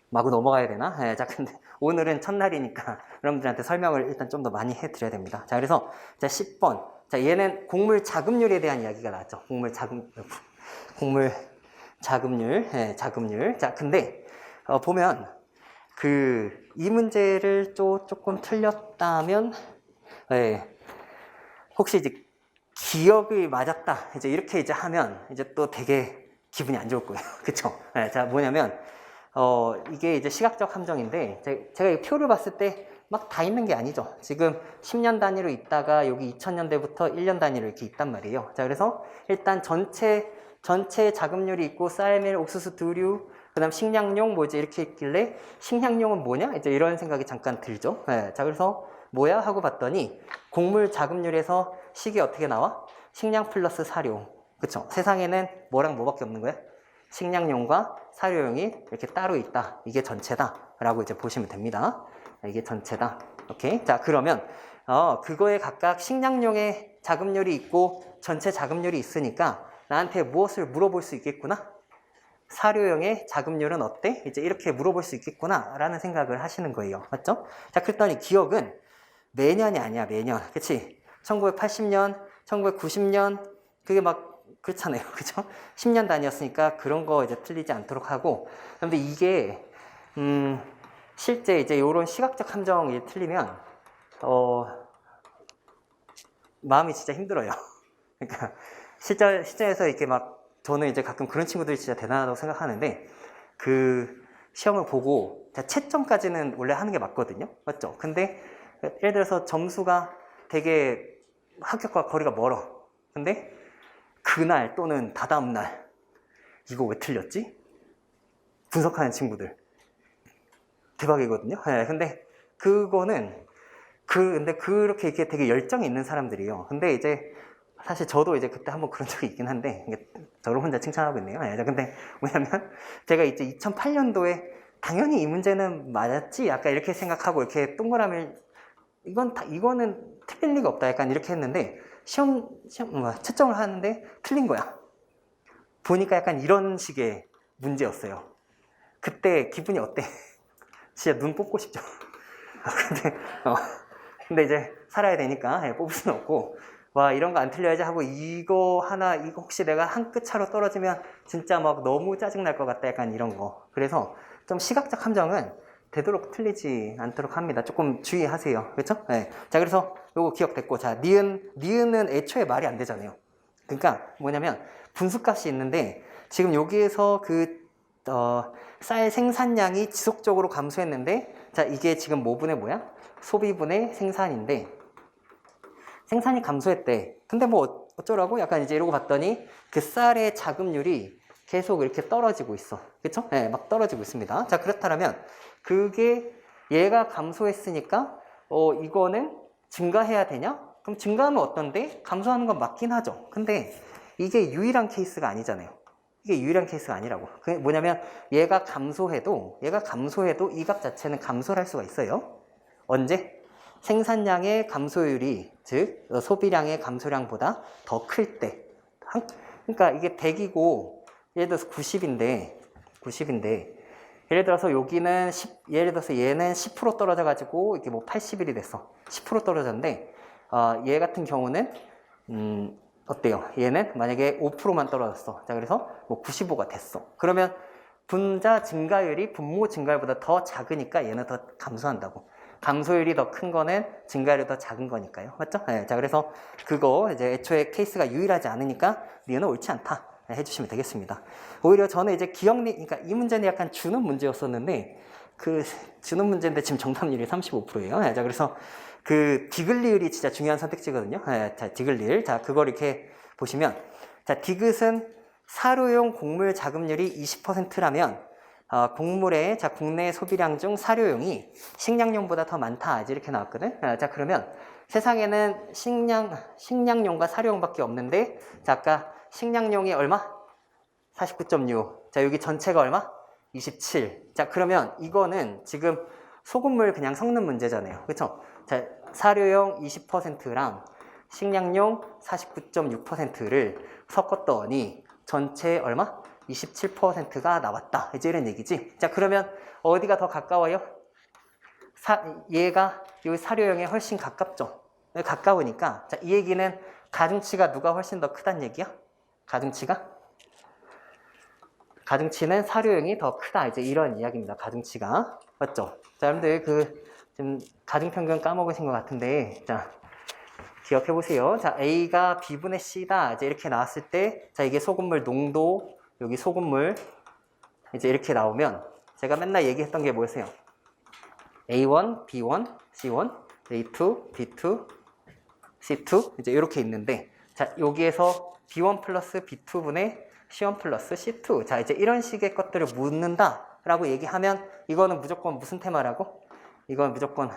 마구 넘어가야 되나? 자, 근데 오늘은 첫날이니까 여러분들한테 설명을 일단 좀 더 많이 해드려야 됩니다. 자, 그래서, 자, 10번. 자, 얘는 곡물 자급률에 대한 이야기가 나왔죠. 곡물 자급률. 자급률. 자, 근데, 보면, 이 문제를 조금 틀렸다면, 혹시 이제 기억이 맞았다. 이제 이렇게 이제 하면, 이제 또 되게 기분이 안 좋을 거예요. 그쵸? 자, 뭐냐면, 이게 이제 시각적 함정인데, 제가 이 표를 봤을 때 막 다 있는 게 아니죠. 지금 10년 단위로 있다가 여기 2000년대부터 1년 단위로 이렇게 있단 말이에요. 자, 그래서 일단 전체 자급률이 있고, 쌀밀, 옥수수, 두류, 그 다음 식량용 뭐지 이렇게 있길래 식량용은 뭐냐? 이제 이런 생각이 잠깐 들죠. 자, 그래서 뭐야? 하고 봤더니 곡물 자급률에서 식이 어떻게 나와? 식량 플러스 사료. 그쵸? 세상에는 뭐랑 뭐밖에 없는 거야? 식량용과 사료용이 이렇게 따로 있다. 이게 전체다. 라고 이제 보시면 됩니다. 이게 전체다. 오케이. 자, 그러면 그거에 각각 식량용의 자급률이 있고 전체 자급률이 있으니까 나한테 무엇을 물어볼 수 있겠구나? 사료용의 자급률은 어때? 이제 이렇게 물어볼 수 있겠구나 라는 생각을 하시는 거예요. 맞죠? 자, 그랬더니 기억은 매년이 아니야, 매년. 그치? 1980년, 1990년, 그게 막 그렇잖아요. 그죠? 10년 단위였으니까 그런 거 이제 틀리지 않도록 하고. 근데 이게, 실제 이제 요런 시각적 함정이 틀리면, 마음이 진짜 힘들어요. 그러니까, 실전에서 이렇게 막, 저는 이제 가끔 그런 친구들이 진짜 대단하다고 생각하는데, 그 시험을 보고, 채점까지는 원래 하는 게 맞거든요. 맞죠? 근데, 예를 들어서 점수가 되게 합격과 거리가 멀어. 근데, 그날 또는 다다음 날, 이거 왜 틀렸지? 분석하는 친구들. 대박이거든요. 네, 근데, 그거는, 근데 그렇게 이렇게 되게 열정이 있는 사람들이에요. 근데 이제, 사실 저도 이제 그때 한번 그런 적이 있긴 한데, 저를 혼자 칭찬하고 있네요. 근데 뭐냐면, 제가 이제 2008년도에 당연히 이 문제는 맞았지? 약간 이렇게 생각하고 이렇게 동그라미를, 이거는 틀릴 리가 없다. 약간 이렇게 했는데, 채점을 하는데 틀린 거야. 보니까 약간 이런 식의 문제였어요. 그때 기분이 어때? 진짜 눈 뽑고 싶죠? 근데 이제 살아야 되니까 뽑을 수는 없고, 와, 이런 거 안 틀려야지 하고, 이거 혹시 내가 한 끗 차로 떨어지면 진짜 막 너무 짜증날 것 같다. 약간 이런 거. 그래서 좀 시각적 함정은 되도록 틀리지 않도록 합니다. 조금 주의하세요. 그렇죠? 네. 자, 그래서 요거 기억됐고, 자, 니은은 애초에 말이 안 되잖아요. 그러니까 뭐냐면 분수값이 있는데 지금 여기에서 쌀 생산량이 지속적으로 감소했는데, 자, 이게 지금 뭐분의 뭐야? 소비분의 생산인데, 생산이 감소했대. 근데 뭐 어쩌라고? 약간 이제 이러고 봤더니 그 쌀의 자급률이 계속 이렇게 떨어지고 있어. 그쵸? 네, 막 떨어지고 있습니다. 자, 그렇다면 그게 얘가 감소했으니까 이거는 증가해야 되냐? 그럼 증가하면 어떤데? 감소하는 건 맞긴 하죠. 근데 이게 유일한 케이스가 아니잖아요. 이게 유일한 케이스가 아니라고. 그게 뭐냐면 얘가 감소해도 이 값 자체는 감소를 할 수가 있어요. 언제? 생산량의 감소율이, 즉 소비량의 감소량보다 더 클 때. 그러니까 이게 100이고 예를 들어서 90인데 예를 들어서 여기는 예를 들어서 얘는 10% 떨어져 가지고 이게 뭐 80일이 됐어. 10% 떨어졌는데 얘 같은 경우는 어때요? 얘는 만약에 5%만 떨어졌어. 자, 그래서 뭐 95가 됐어. 그러면 분자 증가율이 분모 증가율보다 더 작으니까 얘는 더 감소한다고. 감소율이 더 큰 거는 증가율이 더 작은 거니까요. 맞죠? 네, 자, 그래서 그거 이제 애초에 케이스가 유일하지 않으니까 니은은 옳지 않다. 네, 해주시면 되겠습니다. 오히려 저는 이제 그러니까 이 문제는 약간 주는 문제였었는데, 주는 문제인데 지금 정답률이 35%예요. 네, 자, 그래서 디귿리을이 진짜 중요한 선택지거든요. 네, 자, 디귿리을. 자, 그걸 이렇게 보시면, 자, 디귿은 사료용 곡물 자급률이 20%라면, 곡물의, 자, 국내 소비량 중 사료용이 식량용보다 더 많다. 이제 이렇게 나왔거든. 자, 그러면 세상에는 식량용과 사료용밖에 없는데, 자, 아까 식량용이 얼마? 49.6. 자, 여기 전체가 얼마? 27. 자, 그러면 이거는 지금 소금물 그냥 섞는 문제잖아요. 그쵸? 자, 사료용 20%랑 식량용 49.6%를 섞었더니 전체 얼마? 27%가 나왔다. 이제 이런 얘기지. 자, 그러면 어디가 더 가까워요? 얘가 이 사료용에 훨씬 가깝죠. 가까우니까. 자, 이 얘기는 가중치가 누가 훨씬 더 크다는 얘기야? 가중치는 사료용이 더 크다. 이제 이런 이야기입니다. 가중치가. 맞죠? 자, 여러분들 지금 가중평균 까먹으신 것 같은데, 자, 기억해 보세요. 자, A가 B분의 C다. 이제 이렇게 나왔을 때, 자, 이게 소금물 농도, 여기 소금물, 이제 이렇게 나오면, 제가 맨날 얘기했던 게 뭐였어요? A1, B1, C1, A2, B2, C2, 이제 이렇게 있는데, 자, 여기에서 B1 플러스 B2분의 C1 플러스 C2. 자, 이제 이런 식의 것들을 묻는다 라고 얘기하면, 이거는 무조건 무슨 테마라고? 이건 무조건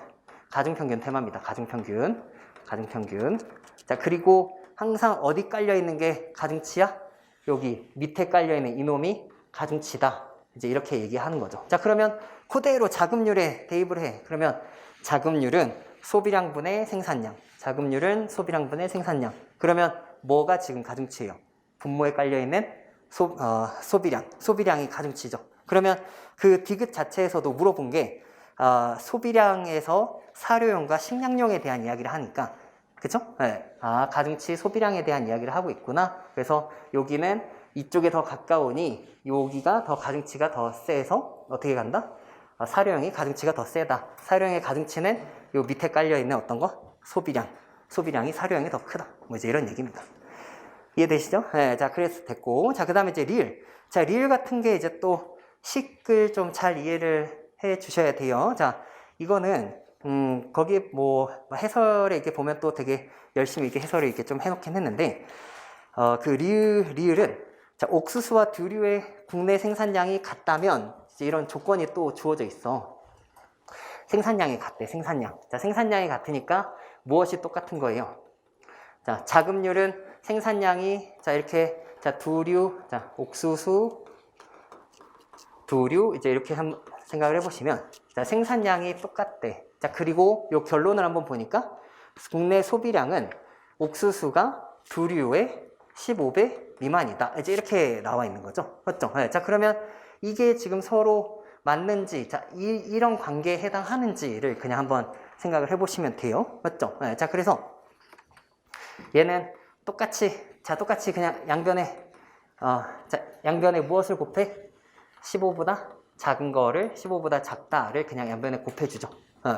가중평균 테마입니다. 가중평균. 자, 그리고 항상 어디 깔려있는 게 가중치야? 여기 밑에 깔려있는 이놈이 가중치다. 이제 이렇게 얘기하는 거죠. 자, 그러면 그대로 자급률에 대입을 해. 그러면 자급률은 소비량분의 생산량. 자급률은 소비량분의 생산량. 그러면 뭐가 지금 가중치예요? 분모에 깔려있는 소비량. 소비량이 가중치죠. 그러면 그 디귿 자체에서도 물어본 게 소비량에서 사료용과 식량용에 대한 이야기를 하니까 그쵸? 네. 가중치 소비량에 대한 이야기를 하고 있구나. 그래서 여기는 이쪽에 더 가까우니 여기가 더 가중치가 더 세서 어떻게 간다? 사료용이 가중치가 더 세다. 사료용의 가중치는 요 밑에 깔려있는 어떤 거? 소비량. 소비량이 사료용이 더 크다. 뭐 이제 이런 얘기입니다. 이해되시죠? 네, 자, 그래서 됐고. 자, 그 다음에 이제 리을. 자, 리을 같은 게 이제 또 식을 좀 잘 이해를 해 주셔야 돼요. 자, 이거는, 거기 뭐, 해설에 이렇게 보면 또 되게 열심히 이렇게 해설을 이렇게 좀 해놓긴 했는데, 그 리을은, 자, 옥수수와 두류의 국내 생산량이 같다면, 이제 이런 조건이 또 주어져 있어. 생산량이 같대, 생산량. 자, 생산량이 같으니까 무엇이 똑같은 거예요? 자, 자급률은 생산량이, 자, 이렇게, 자, 두류, 자, 옥수수, 두류, 이제 이렇게 한번 생각을 해보시면, 자, 생산량이 똑같대. 자, 그리고 요 결론을 한번 보니까, 국내 소비량은 옥수수가 두류의 15배 미만이다. 이제 이렇게 나와 있는 거죠. 맞죠? 네, 자, 그러면 이게 지금 서로 맞는지, 자, 이런 관계에 해당하는지를 그냥 한번 생각을 해보시면 돼요. 맞죠? 네, 자, 그래서 얘는 똑같이 그냥 양변에, 자, 양변에 무엇을 곱해? 15보다 작은 거를 15보다 작다를 그냥 양변에 곱해주죠.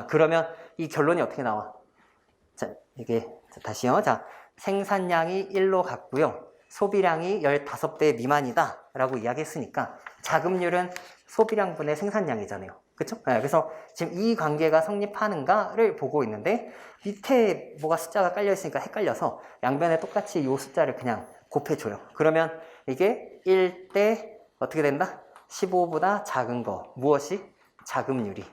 그러면 이 결론이 어떻게 나와? 자, 이게, 자, 다시요. 자, 생산량이 1로 같고요. 소비량이 15배 미만이다 라고 이야기했으니까 자급률은 소비량분의 생산량이잖아요. 그쵸? 네, 그래서 지금 이 관계가 성립하는가를 보고 있는데 밑에 뭐가 숫자가 깔려 있으니까 헷갈려서 양변에 똑같이 이 숫자를 그냥 곱해줘요. 그러면 이게 1대 어떻게 된다? 15보다 작은 거. 무엇이? 자급률이.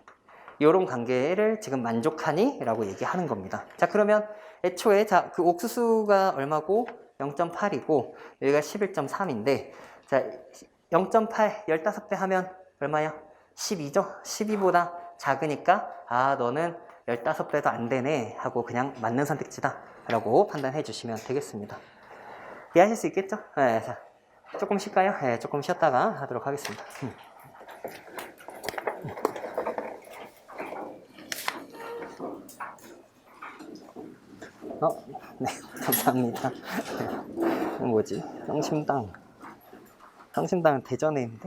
이런 관계를 지금 만족하니? 라고 얘기하는 겁니다. 자, 그러면 애초에 자, 그 옥수수가 얼마고? 0.8이고 여기가 11.3인데 자, 0.8 15배 하면 얼마야? 12죠? 12보다 작으니까 너는 15배도 안 되네 하고 그냥 맞는 선택지다 라고 판단해 주시면 되겠습니다. 이해하실 수 있겠죠? 네, 자, 조금 쉴까요? 네, 조금 쉬었다가 하도록 하겠습니다. 네, 감사합니다. 뭐지? 성심당. 성심당은 대전에 있는데?